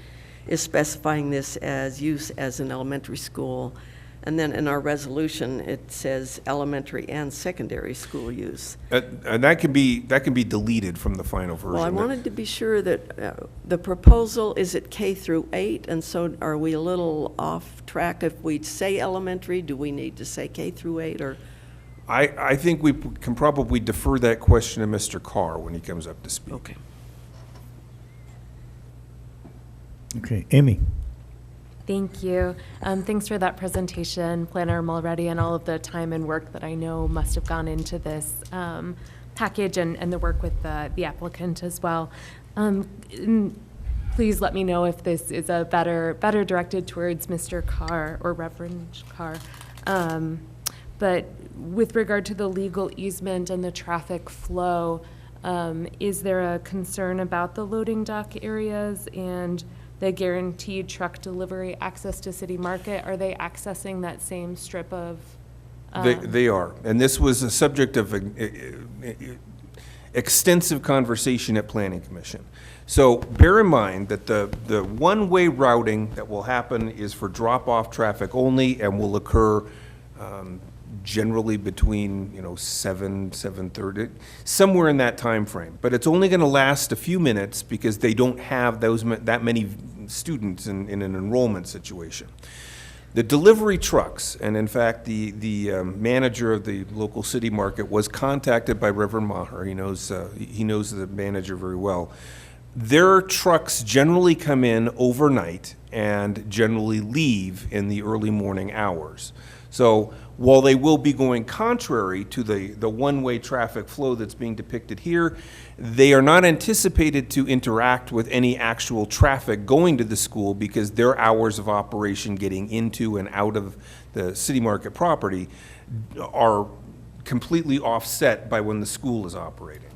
is specifying this as use as an elementary school. And then in our resolution, it says elementary and secondary school use. And that can be deleted from the final version. Well, I wanted to be sure that the proposal is at K through 8, and so are we a little off track if we say elementary? Do we need to say K through 8, or? I think we can probably defer that question to Mr. Carr when he comes up to speak. Okay. Okay, Amy? Thank you. Thanks for that presentation, Planner Mulready, and all of the time and work that I know must have gone into this package and the work with the applicant as well. Please let me know if this is a better directed towards Mr. Carr or Reverend Carr. But with regard to the legal easement and the traffic flow, is there a concern about the loading dock areas and the guaranteed truck delivery access to City Market? Are they accessing that same strip of? They are, and this was a subject of extensive conversation at Planning Commission. So bear in mind that the one-way routing that will happen is for drop-off traffic only and will occur generally between 7:30, somewhere in that time frame. But it's only going to last a few minutes because they don't have that many students in an enrollment situation. The delivery trucks, and in fact, the manager of the local City Market was contacted by Reverend Maher. He knows the manager very well. Their trucks generally come in overnight and generally leave in the early morning hours. So while they will be going contrary to the one-way traffic flow that's being depicted here, they are not anticipated to interact with any actual traffic going to the school because their hours of operation getting into and out of the City Market property are completely offset by when the school is operating.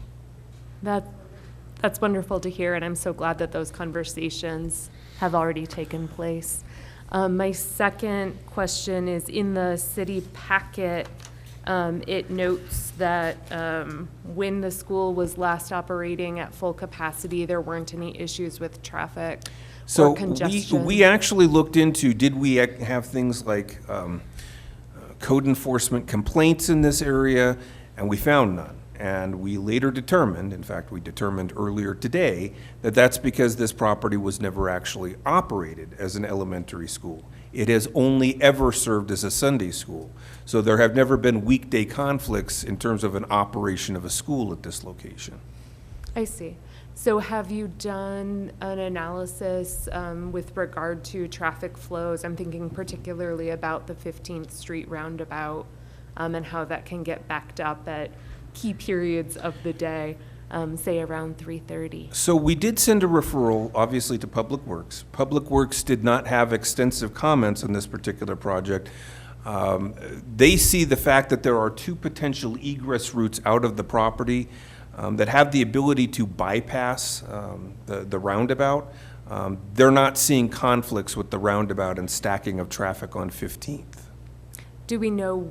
That's wonderful to hear, and I'm so glad that those conversations have already taken place. My second question is, in the city packet, It notes that when the school was last operating at full capacity, there weren't any issues with traffic So or congestion. we actually looked into, did we have things like code enforcement complaints in this area, and we found none. And we later determined, in fact, we determined earlier today, that that's because this property was never actually operated as an elementary school. It has only ever served as a Sunday school. So there have never been weekday conflicts in terms of an operation of a school at this location. I see. So have you done an analysis with regard to traffic flows? I'm thinking particularly about the 15th Street roundabout and how that can get backed up at key periods of the day, say around 3:30. So we did send a referral, obviously, to Public Works. Public Works did not have extensive comments on this particular project. They see the fact that there are two potential egress routes out of the property that have the ability to bypass the roundabout. They're not seeing conflicts with the roundabout and stacking of traffic on 15th. Do we know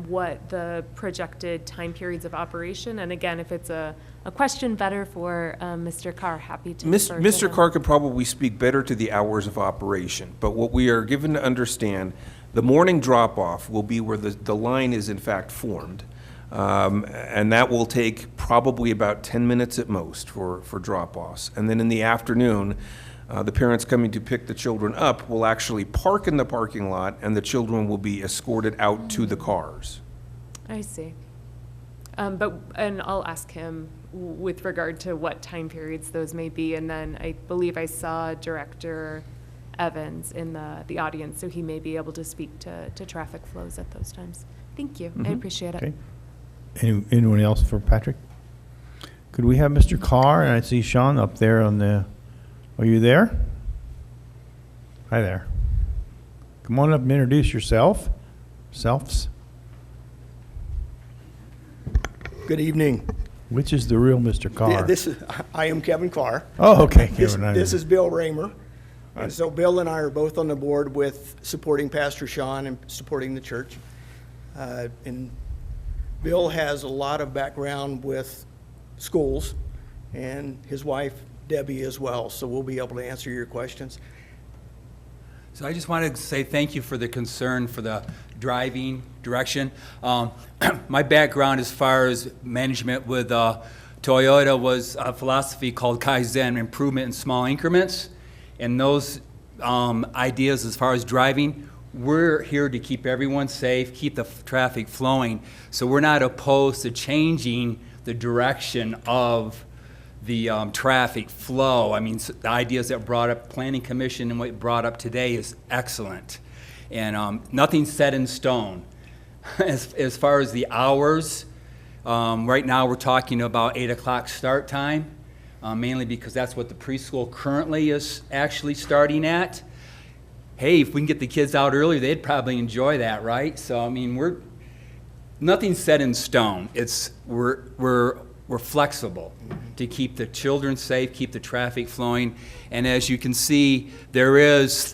what the projected time periods of operation? And again, if it's a question better for Mr. Carr, happy to defer to Mr. him. Carr could probably speak better to the hours of operation, but what we are given to understand, the morning drop-off will be where the line is in fact formed. And that will take probably about 10 minutes at most for drop-offs. And then in the afternoon, the parents coming to pick the children up will actually park in the parking lot, and the children will be escorted out to the cars. I see. And I'll ask him with regard to what time periods those may be. And then I believe I saw Director Evans in the audience, so he may be able to speak to traffic flows at those times. Thank you. I appreciate it. Okay. Anyone else for Patrick? Could we have Mr. Carr? And I see Sean up there on the, are you there? Hi there. Come on up and introduce yourselves. Good evening. Which is the real Mr. Carr? I am Kevin Carr. Oh, okay, This Kevin. this is Bill Raymer. And so Bill and I are both on the board with supporting Pastor Sean and supporting the church. And Bill has a lot of background with schools, and his wife Debbie as well, so we'll be able to answer your questions. So I just wanted to say thank you for the concern for the driving direction. My background as far as management with Toyota was a philosophy called Kaizen, improvement in small increments. And those ideas as far as driving, we're here to keep everyone safe, keep the traffic flowing. So we're not opposed to changing the direction of the traffic flow. I mean, the ideas that brought up Planning Commission and what brought up today is excellent. And nothing's set in stone. As far as the hours, right now we're talking about 8 o'clock start time, mainly because that's what the preschool currently is actually starting at. Hey, if we can get the kids out earlier, they'd probably enjoy that, right? So, I mean, nothing's set in stone. We're flexible to keep the children safe, keep the traffic flowing. And as you can see, there is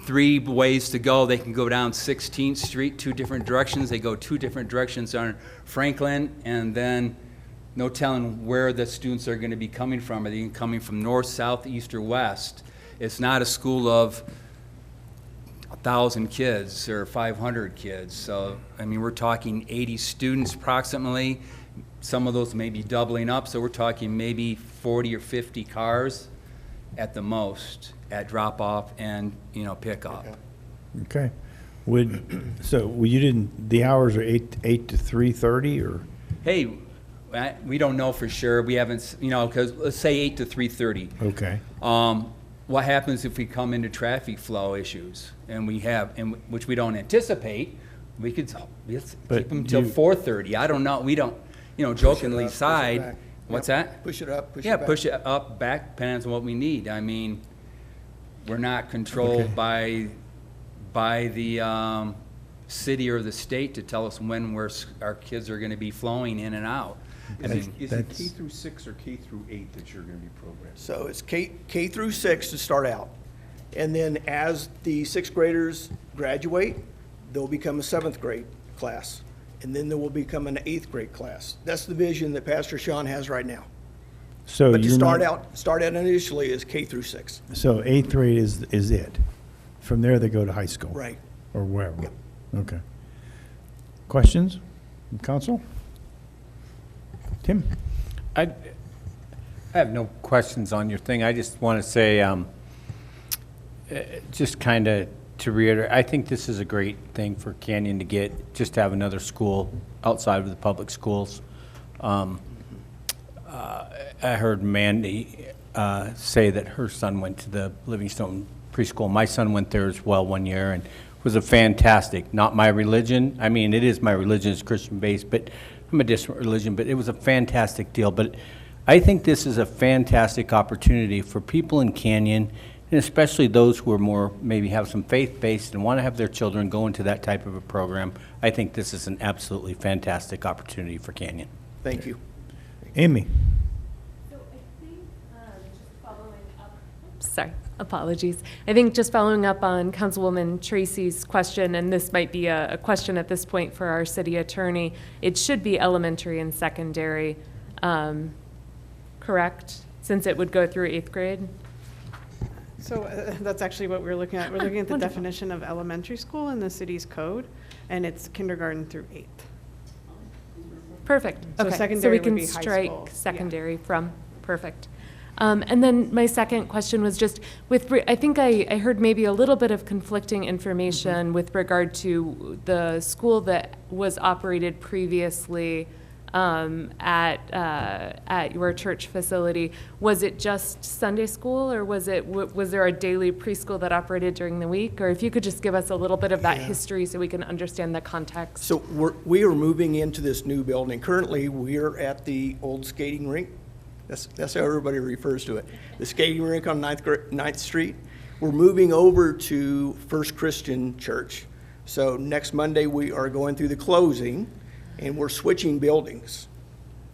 3 ways to go. They can go down 16th Street, 2 different directions. They go 2 different directions on Franklin, and then no telling where the students are going to be coming from. Are they coming from north, south, east, or west? It's not a school of 1,000 kids or 500 kids. So, I mean, we're talking 80 students approximately. Some of those may be doubling up, so we're talking maybe 40 or 50 cars at the most at drop-off and, pick-up. Okay. The hours are 8 to 3:30 or? Hey, we don't know for sure. We haven't, because let's say 8 to 3:30. Okay. What happens if we come into traffic flow issues, and which we don't anticipate? We could keep them till 4:30. I don't know. We don't, jokingly side. What's that? Push it up, push it Yeah, back. push it up, back, depends on what we need. I mean, we're not controlled by the city or the state to tell us when our kids are going to be flowing in and out. Is it K through 6 or K through 8 that you're going to be programming? So it's K through 6 to start out. And then as the 6th graders graduate, they'll become a 7th grade class. and then there will become an 8th grade class. That's the vision that Pastor Sean has right now. So But to you're start not- out initially is K through 6. So 8th grade is it. From there, they go to high school. Right. Or wherever. Okay. Questions from council? Tim? I have no questions on your thing. I just want to say, just kind of to reiterate, I think this is a great thing for Canyon to get, just to have another school outside of the public schools. I heard Mandy say that her son went to the Livingstone preschool. My son went there as well one year, and was a fantastic, not my religion. I mean, it is my religion, it's Christian-based, but I'm a different religion, but it was a fantastic deal. But I think this is a fantastic opportunity for people in Canyon, and especially those who are more, maybe have some faith-based and want to have their children go into that type of a program. I think this is an absolutely fantastic opportunity for Canyon. Thank you. Amy? Sorry, apologies. I think just following up on Councilwoman Tracy's question, and this might be a question at this point for our city attorney, it should be elementary and secondary, correct? Since it would go through 8th grade? So that's actually what we're looking at. We're looking at the wonderful. definition of elementary school in the city's code, and it's kindergarten through 8th. Perfect. So Okay. So secondary we would can be high strike school. Yeah. secondary from, perfect. And then my second question was just I think I heard maybe a little bit of conflicting information with regard to the school that was operated previously at your church facility. Was it just Sunday school, or was there a daily preschool that operated during the week? Or if you could just give us a little bit of that history so we can understand the context. So we are moving into this new building. Currently, we're at the old skating rink. That's how everybody refers to it. The skating rink on 9th Street. We're moving over to First Christian Church. So next Monday, we are going through the closing, and we're switching buildings,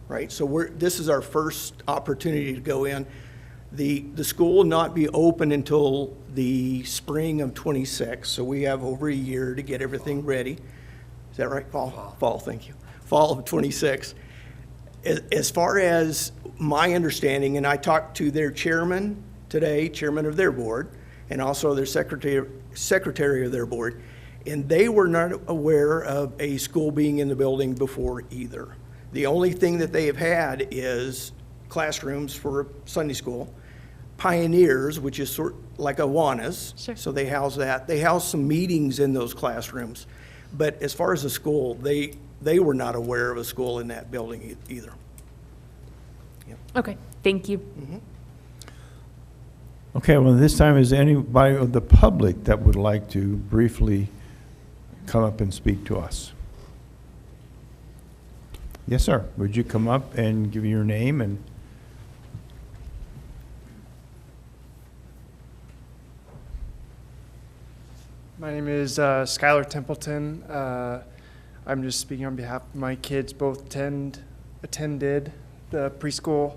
right? So this is our first opportunity to go in. The school will not be open until the spring of '26, so we have over a year to get everything ready. Is that right? Fall, thank you. Fall of '26. As far as my understanding, and I talked to their chairman today, chairman of their board, and also their secretary of their board, and they were not aware of a school being in the building before either. The only thing that they have had is classrooms for Sunday school, Pioneers, which is sort like Awanas, so they house that. They house some meetings in those classrooms. But as far as the school, they were not aware of a school in that building either. Okay, thank you. Okay, well, this time, is anybody of the public that would like to briefly come up and speak to us? Yes, sir. Would you come up and give your name and? My name is Skylar Templeton. I'm just speaking on behalf of my kids. Both attended the preschool.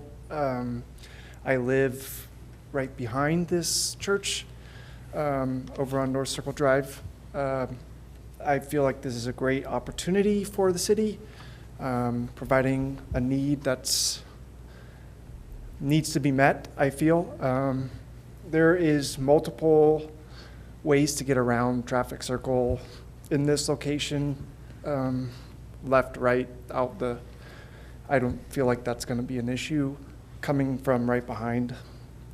I live right behind this church over on North Circle Drive. I feel like this is a great opportunity for the city, providing a need that's needs to be met, I feel. There is multiple ways to get around traffic circle in this location, left, right, out the, I don't feel like that's gonna be an issue coming from right behind.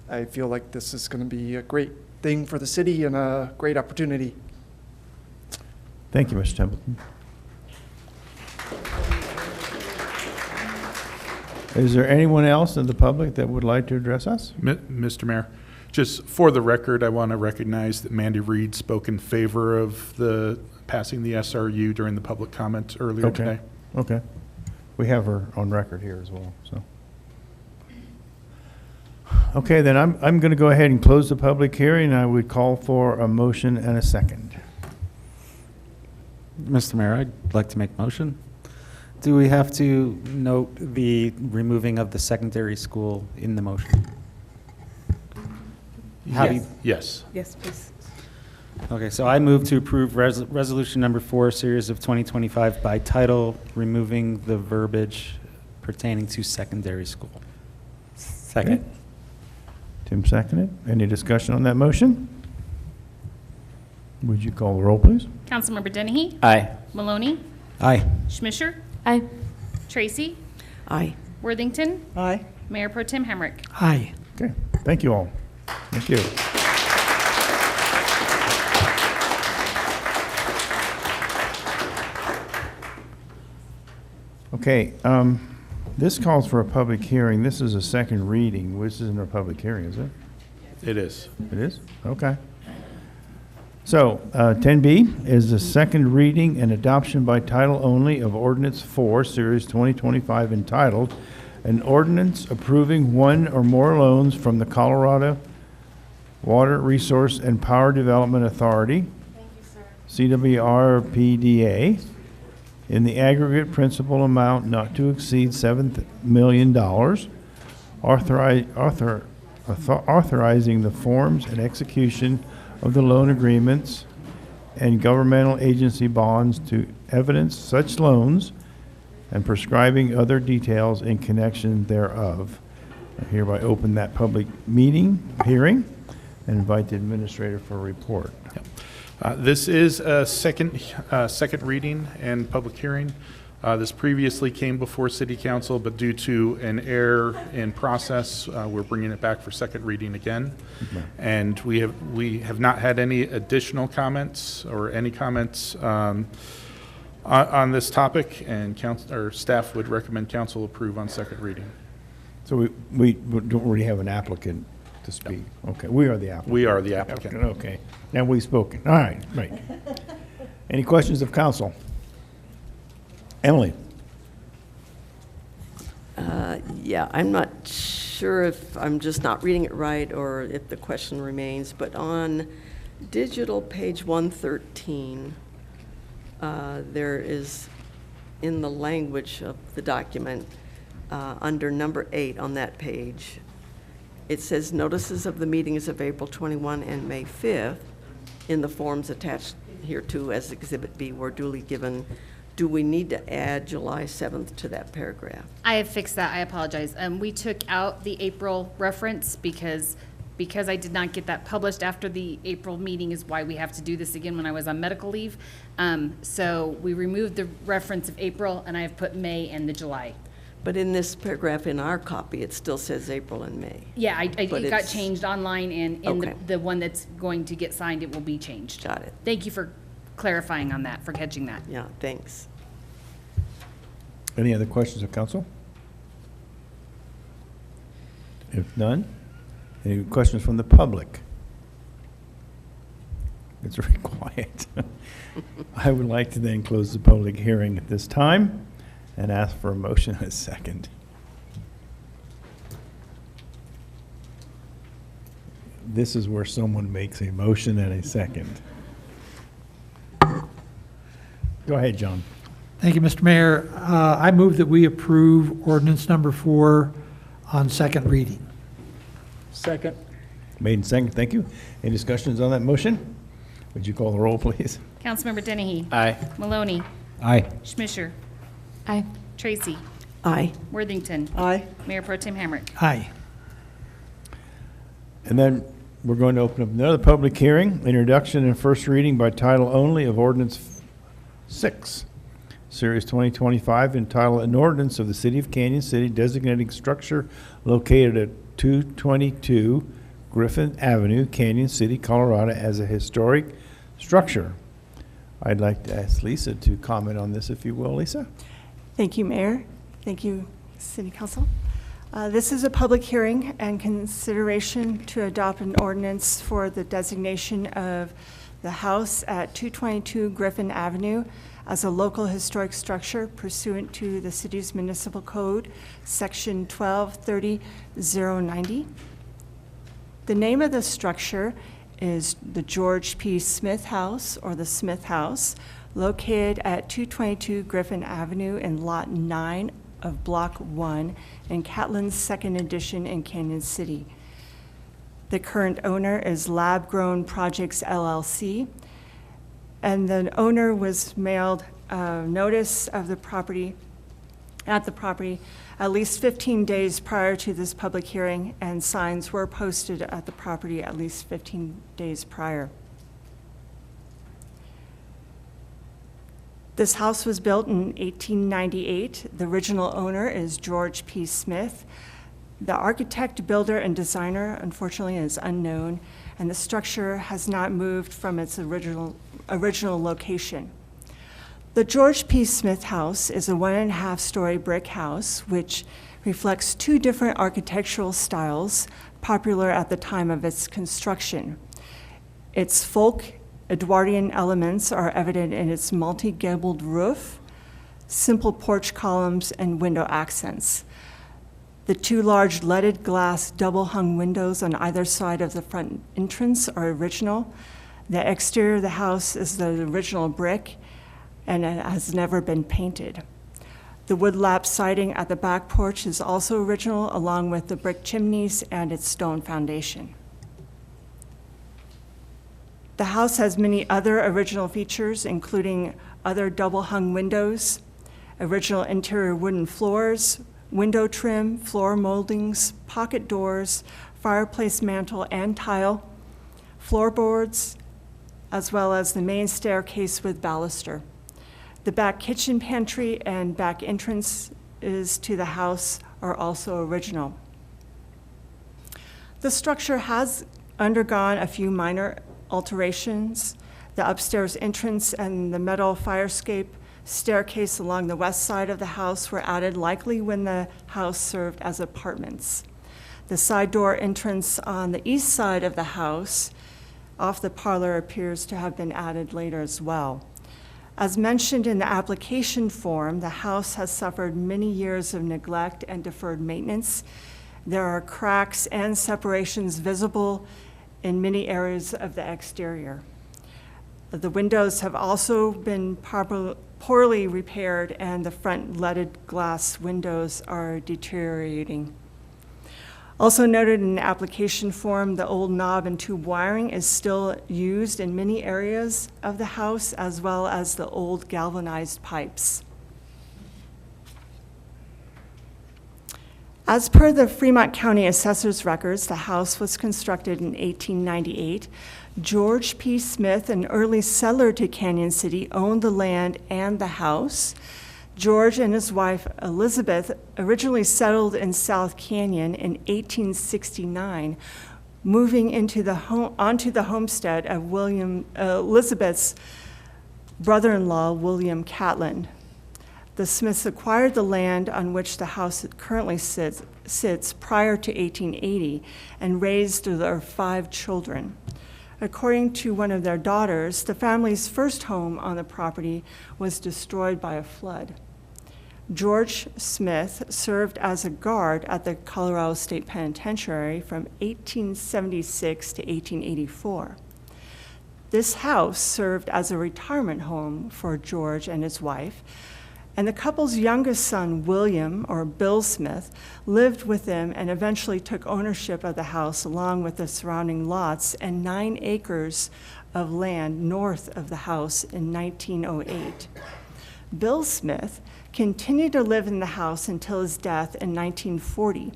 I feel like this is gonna be a great thing for the city and a great opportunity. Thank you, Mr. Templeton. Is there anyone else in the public that would like to address us? Mr. Mayor, just for the record, I want to recognize that Mandy Reed spoke in favor of the passing the SRU during the public comment earlier today. Okay. We have her on record here as well, so. Okay, then I'm going to go ahead and close the public hearing. I would call for a motion and a second. Mr. Mayor, I'd like to make a motion. Do we have to note the removing of the secondary school in the motion? Yes. Yes. Yes, please. Okay, so I move to approve resolution number 4, series of 2025 by title, removing the verbiage pertaining to secondary school. Second. Tim seconded. Any discussion on that motion? Would you call the roll, please? Councilmember Dennehy? Aye. Maloney? Aye. Schmisher? Aye. Tracy? Aye. Worthington? Aye. Mayor Pro Tem Hamrick? Aye. Okay, thank you all. Thank you. Okay, this calls for a public hearing. This is a second reading, which isn't a public hearing, is it? It is. It is? Okay. So, 10B is the second reading and adoption by title only of Ordinance 4, Series 2025, entitled, "An Ordinance Approving One or More Loans from the Colorado Water Resource and Power Development Authority, CWRPDA, in the aggregate principal amount not to exceed $7 million, authorizing the forms and execution of the loan agreements and governmental agency bonds to evidence such loans and prescribing other details in connection thereof." I hereby open that public hearing, and invite the administrator for a report. This is a second reading and public hearing. This previously came before City Council, but due to an error in process, we're bringing it back for second reading again. And we have not had any additional comments or any comments on this topic, and staff would recommend council approve on second reading. So we don't really have an applicant to speak. Okay, we are the applicant. We are the applicant. Okay, now we've spoken. All right, right. Any questions of council? Emily? Yeah, I'm not sure if I'm just not reading it right or if the question remains, but on digital page 113, there is, in the language of the document, under number 8 on that page, it says notices of the meetings of April 21 and May 5th in the forms attached hereto as Exhibit B were duly given. Do we need to add July 7th to that paragraph? I have fixed that. I apologize. We took out the April reference because I did not get that published after the April meeting is why we have to do this again when I was on medical leave. So we removed the reference of April, and I have put May and the July. But in this paragraph in our copy, it still says April and May. Yeah, it But got it's- changed online, and in Okay. the one that's going to get signed, it will be changed. Got it. Thank you for clarifying on that, for catching that. Yeah, thanks. Any other questions of council? If none, any questions from the public? It's very quiet. I would like to then close the public hearing at this time and ask for a motion and a second. This is where someone makes a motion and a second. Go ahead, John. Thank you, Mr. Mayor. I move that we approve ordinance number 4 on second reading. Second. Made and second, thank you. Any discussions on that motion? Would you call the roll, please? Councilmember Dennehy? Aye. Maloney? Aye. Schmisher? Aye. Tracy? Aye. Worthington? Aye. Mayor Pro Tem Hamrick? Aye. And then we're going to open up another public hearing, introduction and first reading by title only of ordinance 6, Series 2025, entitled "An Ordinance of the City of Canyon City designating structure located at 222 Griffin Avenue, Canyon City, Colorado as a historic structure." I'd like to ask Lisa to comment on this, if you will, Lisa. Thank you, Mayor. Thank you, City Council. This is a public hearing and consideration to adopt an ordinance for the designation of the house at 222 Griffin Avenue as a local historic structure pursuant to the city's municipal code, section 1230-090. The name of the structure is the George P. Smith House, or the Smith House, located at 222 Griffin Avenue in Lot 9 of Block 1 in Catlin's Second Edition in Canyon City. The current owner is Lab Grown Projects LLC, and the owner was mailed a notice of the property, at least 15 days prior to this public hearing, and signs were posted at the property at least 15 days prior. This house was built in 1898. The original owner is George P. Smith. The architect, builder, and designer, unfortunately, is unknown, and the structure has not moved from its original location. The George P. Smith House is a 1.5-story brick house which reflects two different architectural styles popular at the time of its construction. Its folk Edwardian elements are evident in its multi-gabled roof, simple porch columns, and window accents. The two large leaded glass double-hung windows on either side of the front entrance are original. The exterior of the house is the original brick, and it has never been painted. The wood lap siding at the back porch is also original, along with the brick chimneys and its stone foundation. The house has many other original features, including other double-hung windows, original interior wooden floors, window trim, floor moldings, pocket doors, fireplace mantel and tile, floorboards, as well as the main staircase with baluster. The back kitchen pantry and back entrances to the house are also original. The structure has undergone a few minor alterations. The upstairs entrance and the metal fire escape staircase along the west side of the house were added likely when the house served as apartments. The side door entrance on the east side of the house off the parlor appears to have been added later as well. As mentioned in the application form, the house has suffered many years of neglect and deferred maintenance. There are cracks and separations visible in many areas of the exterior. The windows have also been poorly repaired, and the front leaded glass windows are deteriorating. Also noted in the application form, the old knob and tube wiring is still used in many areas of the house, as well as the old galvanized pipes. As per the Fremont County Assessor's records, the house was constructed in 1898. George P. Smith, an early settler to Canyon City, owned the land and the house. George and his wife, Elizabeth, originally settled in South Canyon in 1869, moving onto the homestead of Elizabeth's brother-in-law, William Catlin. The Smiths acquired the land on which the house currently sits prior to 1880 and raised their 5 children. According to one of their daughters, the family's first home on the property was destroyed by a flood. George Smith served as a guard at the Colorado State Penitentiary from 1876 to 1884. This house served as a retirement home for George and his wife, and the couple's youngest son, William, or Bill Smith, lived with them and eventually took ownership of the house along with the surrounding lots and 9 acres of land north of the house in 1908. Bill Smith continued to live in the house until his death in 1940.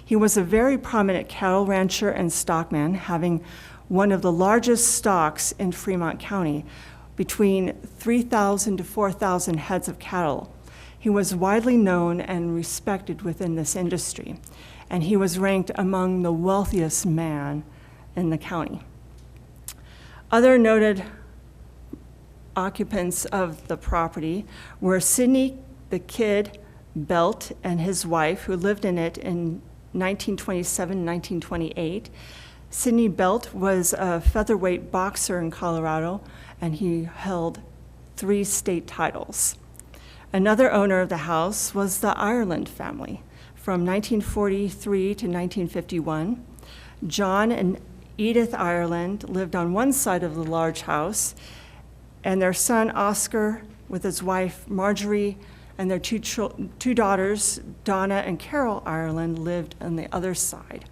He was a very prominent cattle rancher and stockman, having one of the largest stocks in Fremont County, between 3,000 to 4,000 heads of cattle. He was widely known and respected within this industry, and he was ranked among the wealthiest man in the county. Other noted occupants of the property were Sidney the Kid Belt and his wife, who lived in it in 1927-1928. Sidney Belt was a featherweight boxer in Colorado, and he held 3 state titles. Another owner of the house was the Ireland family. From 1943 to 1951, John and Edith Ireland lived on one side of the large house, and their son Oscar, with his wife Marjorie, and their 2 daughters, Donna and Carol Ireland, lived on the other side.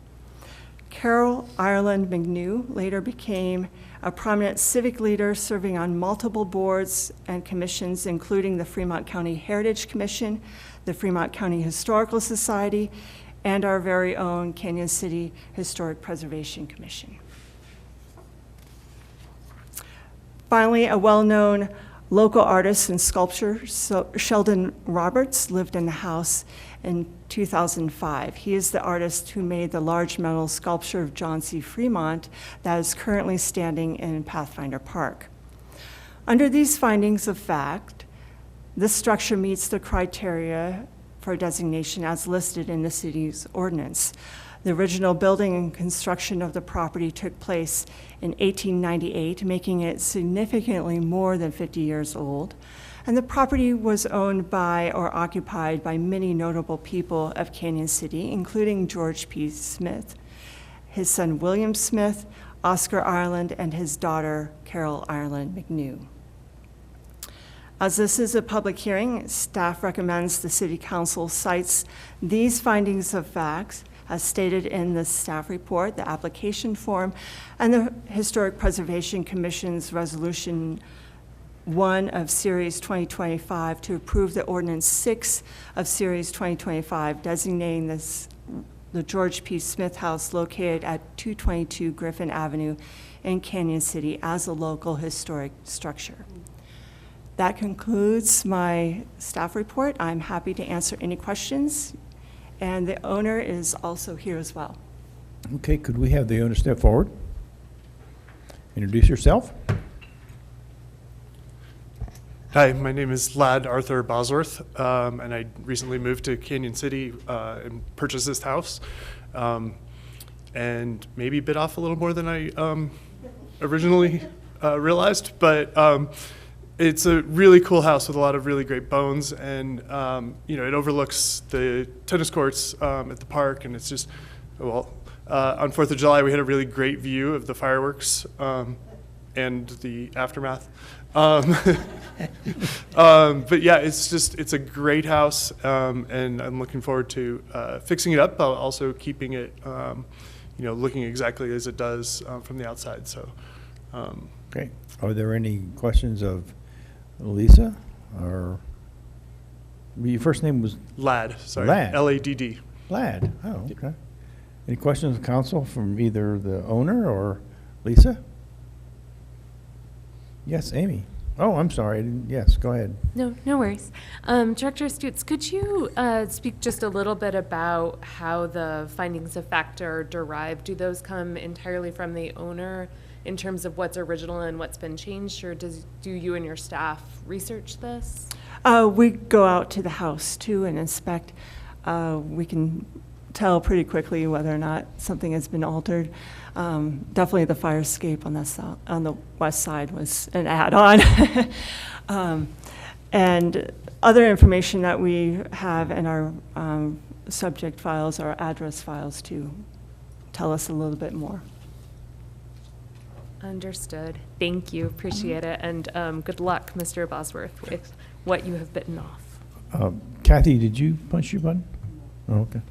Carol Ireland McNew later became a prominent civic leader, serving on multiple boards and commissions, including the Fremont County Heritage Commission, the Fremont County Historical Society, and our very own Canyon City Historic Preservation Commission. Finally, a well-known local artist and sculptor, Sheldon Roberts, lived in the house in 2005. He is the artist who made the large metal sculpture of John C. Fremont that is currently standing in Pathfinder Park. Under these findings of fact, this structure meets the criteria for designation as listed in the city's ordinance. The original building and construction of the property took place in 1898, making it significantly more than 50 years old. And the property was owned by or occupied by many notable people of Canyon City, including George P. Smith, his son William Smith, Oscar Ireland, and his daughter Carol Ireland McNew. As this is a public hearing, staff recommends the City Council cites these findings of facts as stated in the staff report, the application form, and the Historic Preservation Commission's Resolution 1 of Series 2025 to approve the Ordinance 6 of Series 2025 designating the George P. Smith House located at 222 Griffin Avenue in Canyon City as a local historic structure. That concludes my staff report. I'm happy to answer any questions, and the owner is also here as well. Okay, could we have the owner step forward? Introduce yourself. Hi, my name is Lad Arthur Bosworth, and I recently moved to Canyon City and purchased this house, and maybe bit off a little more than I originally realized, but it's a really cool house with a lot of really great bones, and it overlooks the tennis courts at the park, and it's just, on 4th of July we had a really great view of the fireworks and the aftermath. But yeah, it's a great house, and I'm looking forward to fixing it up, but also keeping it, looking exactly as it does from the outside. So, Great. Are there any questions of Lisa? Or your first name was Ladd. Sorry, Ladd. L-A-D-D. Ladd. Oh, okay. Any questions of council from either the owner or Lisa? Yes, Amy. Oh, I'm sorry. Yes, go ahead. No worries. Director Stutz, could you speak just a little bit about how the findings of fact are derived? Do those come entirely from the owner in terms of what's original and what's been changed, or do you and your staff research this? We go out to the house too and inspect. We can tell pretty quickly whether or not something has been altered. Definitely the fire escape on the west side was an add-on. And other information that we have in our subject files, our address files, to tell us a little bit more. Understood. Thank you. Appreciate it. And good luck, Mr. Bosworth, with what you have bitten off. Kathy, did you punch your button? Oh, okay.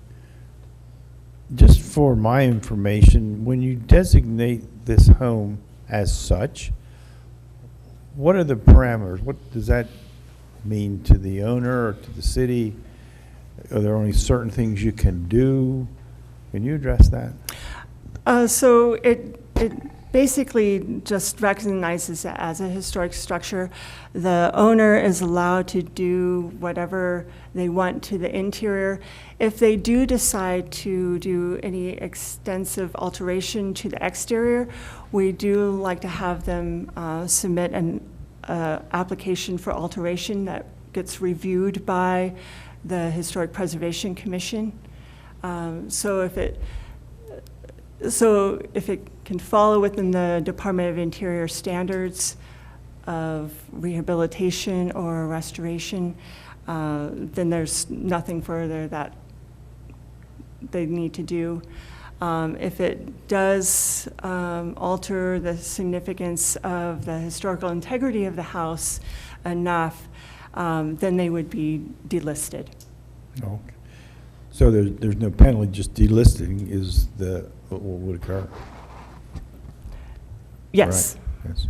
Just for my information, when you designate this home as such, what are the parameters? What does that mean to the owner or to the city? Are there only certain things you can do? Can you address that? So it basically just recognizes it as a historic structure. The owner is allowed to do whatever they want to the interior. If they do decide to do any extensive alteration to the exterior, we do like to have them submit an application for alteration that gets reviewed by the Historic Preservation Commission. So if it can follow within the Department of Interior standards of rehabilitation or restoration, then there's nothing further that they need to do. If it does alter the significance of the historical integrity of the house enough, then they would be delisted. Okay. So there's no penalty, just delisting is what would occur. Yes. Correct.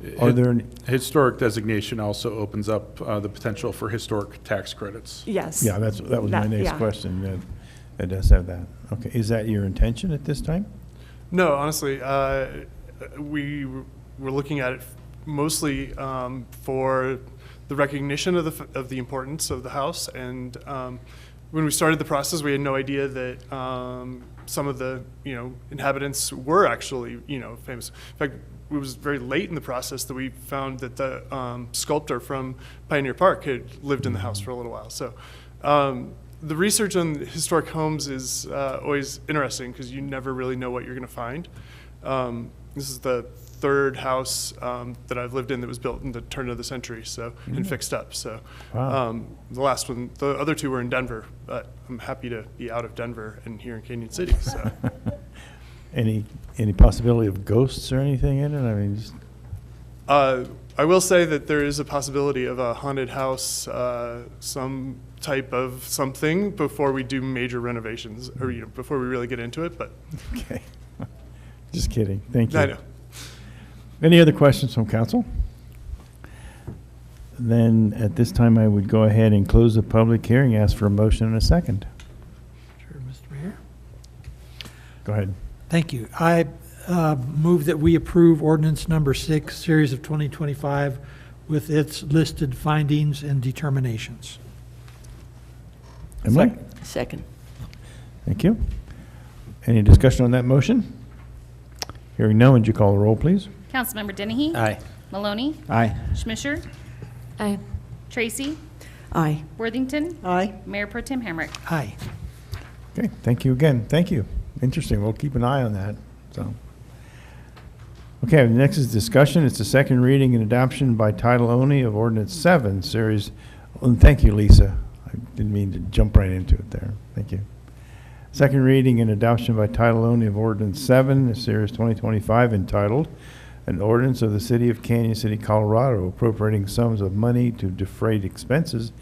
Yes. Are there any? Historic designation also opens up the potential for historic tax credits. Yes. Yeah, that was my next yeah. question. It does have that. Okay, is that your intention at this time? No, honestly, we were looking at it mostly for the recognition of the importance of the house. And when we started the process, we had no idea that some of the inhabitants were actually famous. In fact, it was very late in the process that we found that the sculptor from Pioneer Park had lived in the house for a little while. So the research on historic homes is always interesting because you never really know what you're going to find. This is the third house that I've lived in that was built in the turn of the century, and fixed up. So Wow. the other two were in Denver, but I'm happy to be out of Denver and here in Canyon City. So. Any possibility of ghosts or anything in it? I mean, just I will say that there is a possibility of a haunted house, some type of something before we do major renovations, or before we really get into it. But okay. Just kidding. Thank you. I know. Any other questions from council? Then at this time, I would go ahead and close the public hearing. Ask for a motion and a second. Sure, Mr. Mayor. Go ahead. Thank you. I move that we approve ordinance number 6, series of 2025, with its listed findings and determinations. Emily? Second. Thank you. Any discussion on that motion? Hearing none, would you call the roll, please? Councilmember Dennehy? Aye. Maloney? Aye. Schmisher? Aye. Tracy? Aye. Worthington? Aye. Mayor Pro Tem Hamrick? Aye. Okay, thank you again. Thank you. Interesting. We'll keep an eye on that. So, okay, next is discussion. It's the second reading and adoption by title only of ordinance 7, series. And thank you, Lisa. I didn't mean to jump right into it there. Thank you. Second reading and adoption by title only of ordinance 7, series 2025, entitled An Ordinance of the City of Canyon City, Colorado, appropriating sums of money to defray expenses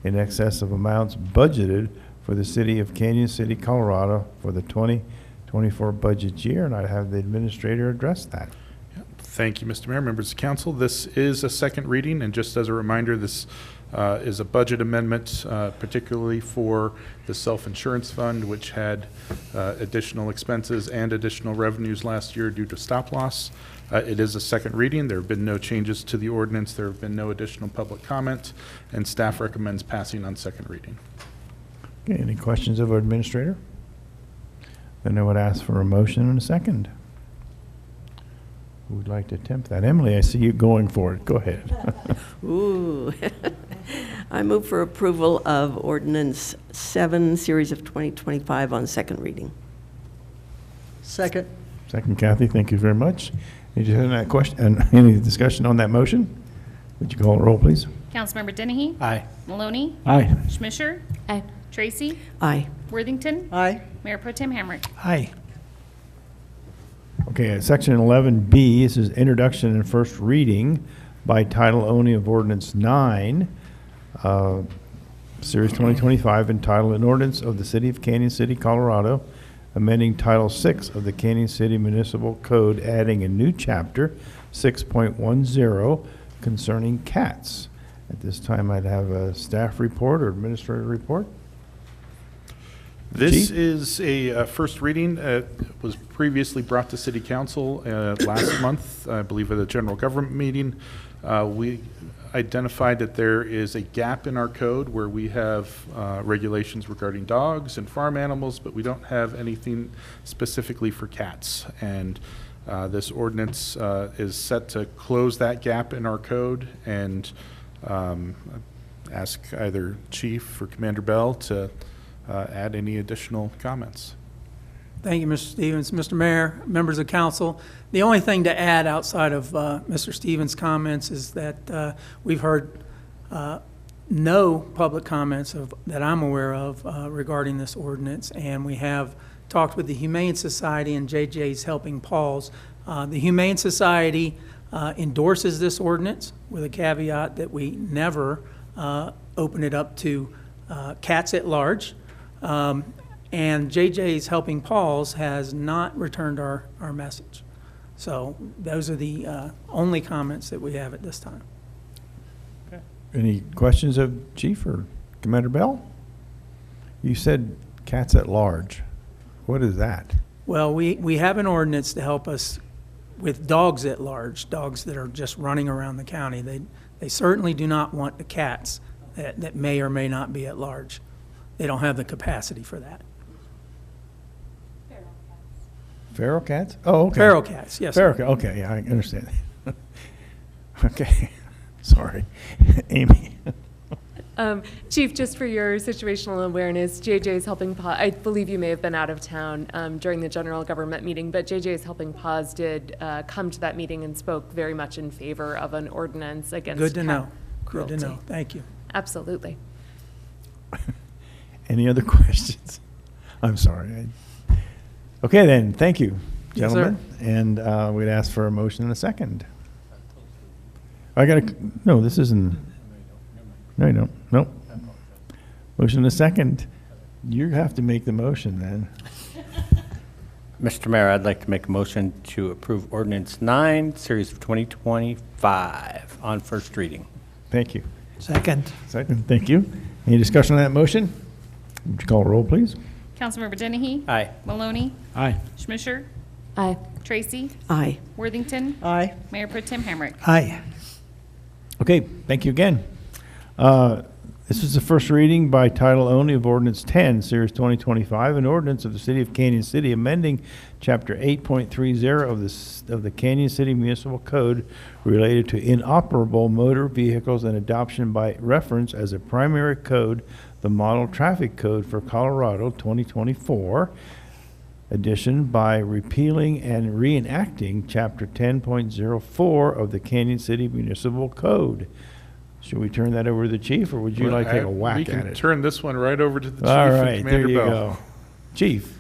in excess of amounts budgeted for the City of Canyon City, Colorado for the 2024 budget year. And I'd have the administrator address that. Thank you, Mr. Mayor, members of council. This is a second reading, and just as a reminder, this is a budget amendment, particularly for the self-insurance fund, which had additional expenses and additional revenues last year due to stop loss. It is a second reading. There have been no changes to the ordinance. There have been no additional public comment, and staff recommends passing on second reading. Okay, any questions of our administrator? Then I would ask for a motion and a second. Who would like to attempt that? Emily, I see you going for it. Go ahead. Ooh. I move for approval of ordinance 7, series of 2025 on second reading. Second. Second, Kathy, thank you very much. Any discussion on that motion? Would you call the roll, please? Councilmember Dennehy? Aye. Maloney? Aye. Schmisher? Aye. Tracy? Aye. Worthington? Aye. Mayor Pro Tem Hamrick? Aye. Okay, section 11B, this is introduction and first reading by title only of ordinance 9, series 2025, entitled An Ordinance of the City of Canyon City, Colorado, amending Title 6 of the Canyon City Municipal Code, adding a new chapter, 6.10, concerning cats. At this time, I'd have a staff report or administrative report. This Chief? is a first reading. It was previously brought to City Council last month, I believe at a general government meeting. We identified that there is a gap in our code where we have regulations regarding dogs and farm animals, but we don't have anything specifically for cats. And this ordinance is set to close that gap in our code, and ask either Chief or Commander Bell to add any additional comments. Thank you, Mr. Stevens. Mr. Mayor, members of council, the only thing to add outside of Mr. Stevens' comments is that we've heard no public comments that I'm aware of regarding this ordinance, and we have talked with the Humane Society and JJ's Helping Paws. The Humane Society endorses this ordinance with a caveat that we never open it up to cats at large. And JJ's Helping Paws has not returned our message. So those are the only comments that we have at this time. Any questions of Chief or Commander Bell? You said cats at large. What is that? Well, we have an ordinance to help us with dogs at large, dogs that are just running around the county. They certainly do not want the cats that may or may not be at large. They don't have the capacity for that. Feral cats? Oh, okay. Feral cats, yes, Feral sir. cat, okay, yeah, I understand. Okay, sorry. Amy? Chief, just for your situational awareness, JJ's Helping Paws, I believe you may have been out of town during the general government meeting, but JJ's Helping Paws did come to that meeting and spoke very much in favor of an ordinance against Good to cat know. cruelty. Good to know. Thank you. Absolutely. Any other questions? I'm sorry. Okay, then, thank you, Yes, gentlemen. And we'd ask for a motion in a second. No, this isn't, no, you don't, nope. Motion in a second. You have to make the motion then. Mr. Mayor, I'd like to make a motion to approve ordinance 9, series of 2025 on first reading. Thank you. Second. Second, thank you. Any discussion on that motion? Would you call roll, please? Councilmember Dennehy? Aye. Maloney? Aye. Schmisher? Aye. Tracy? Aye. Worthington? Aye. Mayor Pro Tem Hamrick? Aye. Okay, thank you again. This is the first reading by title only of Ordinance 10, Series 2025, an ordinance of the City of Canyon City amending Chapter 8.30 of the Canyon City Municipal Code related to inoperable motor vehicles and adoption by reference as a primary code, the Model Traffic Code for Colorado 2024, addition by repealing and reenacting Chapter 10.04 of the Canyon City Municipal Code. Should we turn that over to the chief, or would you like to take a whack We at can it? turn this one right over to the chief All and right, there Commander you Bell. go. Chief?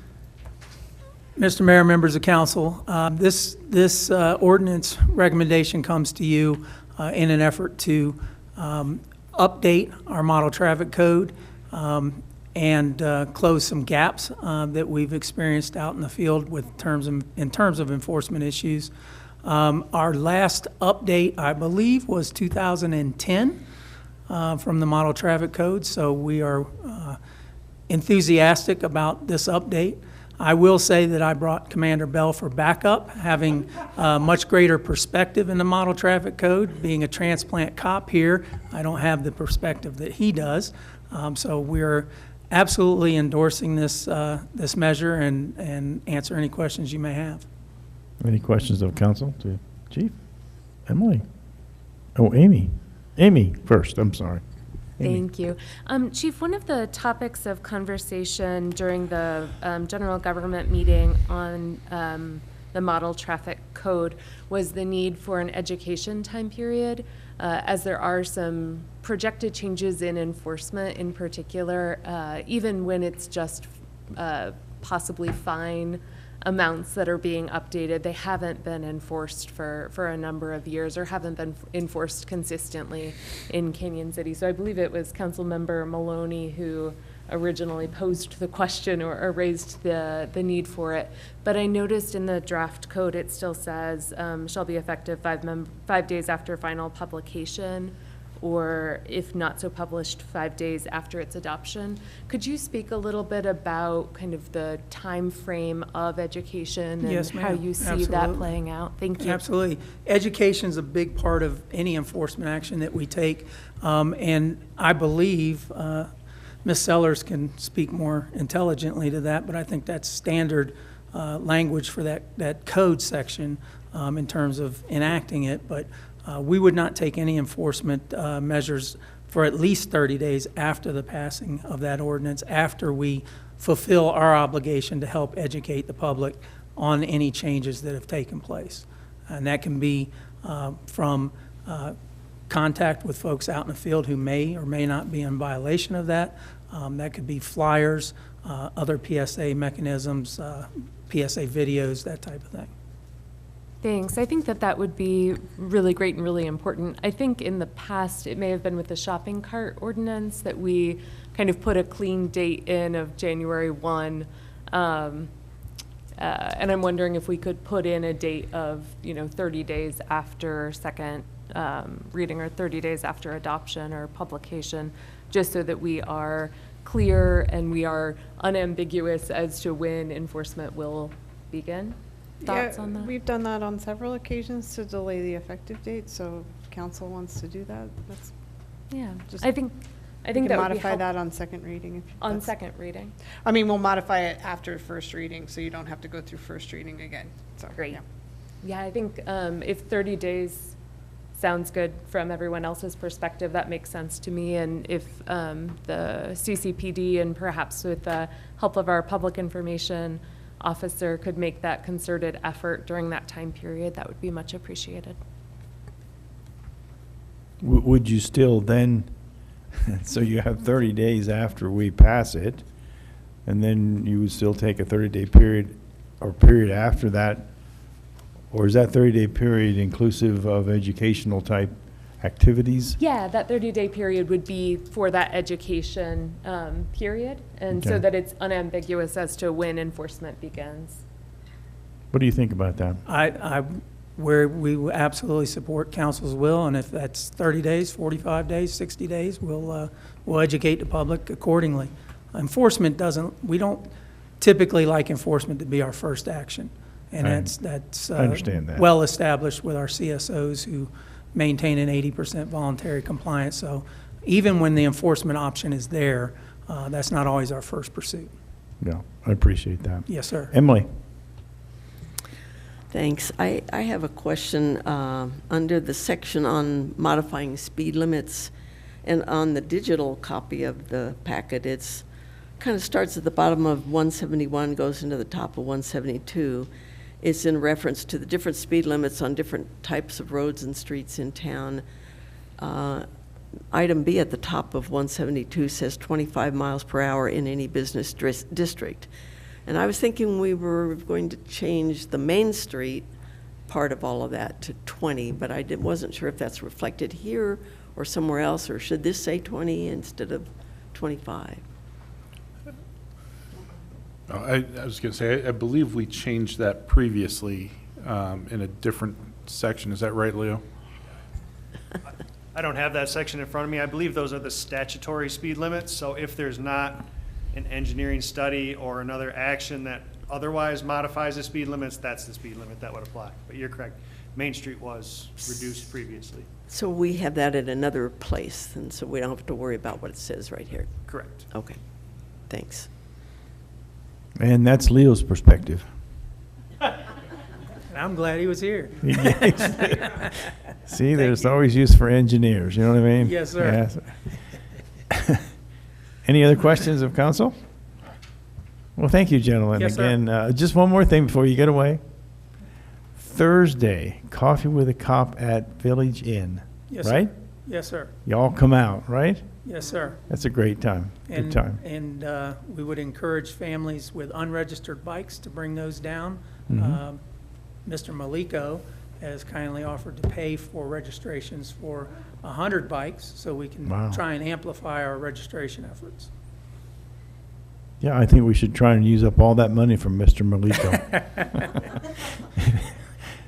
Mr. Mayor, members of council, this ordinance recommendation comes to you in an effort to update our model traffic code and close some gaps that we've experienced out in the field in terms of enforcement issues. Our last update, I believe, was 2010 from the model traffic code, so we are enthusiastic about this update. I will say that I brought Commander Bell for backup, having much greater perspective in the model traffic code. Being a transplant cop here, I don't have the perspective that he does. So we're absolutely endorsing this measure and answer any questions you may have. Any questions of council to chief? Emily? Oh, Amy. Amy first, I'm sorry. Amy. Thank you. Chief, one of the topics of conversation during the general government meeting on the model traffic code was the need for an education time period, as there are some projected changes in enforcement in particular, even when it's just possibly fine amounts that are being updated. They haven't been enforced for a number of years, or haven't been enforced consistently in Canyon City. So I believe it was Councilmember Maloney who originally posed the question or raised the need for it. But I noticed in the draft code, it still says shall be effective 5 days after final publication, or if not so published, 5 days after its adoption. Could you speak a little bit about kind of the time frame of education and Yes, how ma'am. you see that Absolutely. playing out? Thank you. Absolutely. Education's a big part of any enforcement action that we take. And I believe Ms. Sellers can speak more intelligently to that, but I think that's standard language for that code section in terms of enacting it. But we would not take any enforcement measures for at least 30 days after the passing of that ordinance, after we fulfill our obligation to help educate the public on any changes that have taken place. And that can be from contact with folks out in the field who may or may not be in violation of that. That could be flyers, other PSA mechanisms, PSA videos, that type of thing. Thanks. I think that that would be really great and really important. I think in the past, it may have been with the shopping cart ordinance that we kind of put a clean date in of January 1. And I'm wondering if we could put in a date of, 30 days after second reading or 30 days after adoption or publication, just so that we are clear and we are unambiguous as to when enforcement will begin. Thoughts on that? We've done that on several occasions to delay the effective date, so if council wants to do that, that's. Yeah, just- I think we that can would be modify that helpful. on second reading. On that's- second reading. I mean, we'll modify it after first reading, so you don't have to go through first reading again, so. Great. yeah. Yeah, I think if 30 days sounds good from everyone else's perspective, that makes sense to me. And if the CCPD and perhaps with the help of our public information officer could make that concerted effort during that time period, that would be much appreciated. Would you still then, so you have 30 days after we pass it, and then you would still take a 30-day period or period after that? Or is that 30-day period inclusive of educational type activities? Yeah, that 30-day period would be for that education period, and so Okay. that it's unambiguous as to when enforcement begins. What do you think about that? Where we will absolutely support council's will, and if that's 30 days, 45 days, 60 days, we'll educate the public accordingly. Enforcement we don't typically like enforcement to be our first action. And that's I understand that. well established with our CSOs who maintain an 80% voluntary compliance. So even when the enforcement option is there, that's not always our first pursuit. Yeah, I appreciate that. Yes, sir. Emily? Thanks. I have a question under the section on modifying speed limits, and on the digital copy of the packet, it's kind of starts at the bottom of 171, goes into the top of 172. It's in reference to the different speed limits on different types of roads and streets in town. Item B at the top of 172 says 25 miles per hour in any business district. And I was thinking we were going to change the Main Street part of all of that to 20, but I wasn't sure if that's reflected here or somewhere else, or should this say 20 instead of 25? I was going to say, I believe we changed that previously in a different section. Is that right, Leo? I don't have that section in front of me. I believe those are the statutory speed limits. So if there's not an engineering study or another action that otherwise modifies the speed limits, that's the speed limit that would apply. But you're correct. Main Street was reduced previously. So we have that at another place, and so we don't have to worry about what it says right here. Correct. Okay, thanks. And that's Leo's perspective. And I'm glad he was here. See, there's always use for engineers, you know what I mean? Yes, sir. Yes. Any other questions of council? Well, thank you, gentlemen. Yes, sir. Again, just one more thing before you get away. Thursday, Coffee with a Cop at Village Inn, Yes, right? sir. Yes, sir. Y'all come out, right? Yes, sir. That's a great time, good time. And we would encourage families with unregistered bikes to bring those down. Mhm. Mr. Maliko has kindly offered to pay for registrations for 100 bikes, so we can Wow. try and amplify our registration efforts. Yeah, I think we should try and use up all that money from Mr. Maliko.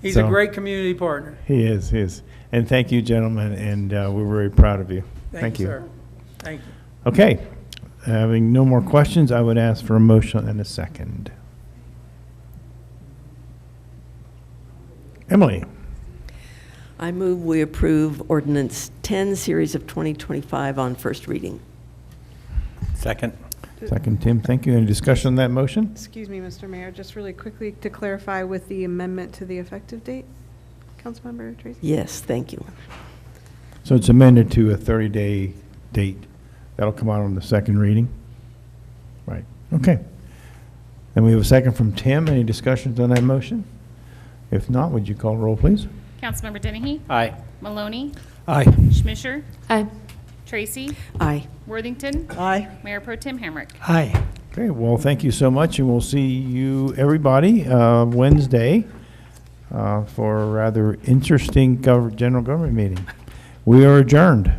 He's a So- great community partner. He is, he is. And thank you, gentlemen, and we're very proud of you. Thank you, sir. Thank you. Okay, having no more questions, I would ask for a motion and a second. Emily? I move we approve ordinance 10, series of 2025 on first reading. Second. Second, Tim, thank you. Any discussion on that motion? Excuse me, Mr. Mayor, just really quickly to clarify with the amendment to the effective date, Councilmember Tracy? Yes, thank you. So it's amended to a 30-day date. That'll come out on the second reading? Right, okay. Then we have a second from Tim. Any discussions on that motion? If not, would you call roll, please? Councilmember Dennehy? Aye. Maloney? Aye. Schmisher? Aye. Tracy? Aye. Worthington? Aye. Mayor Pro Tem Hamrick? Aye. Okay, well, thank you so much, and we'll see you, everybody, Wednesday for a rather interesting general government meeting. We are adjourned.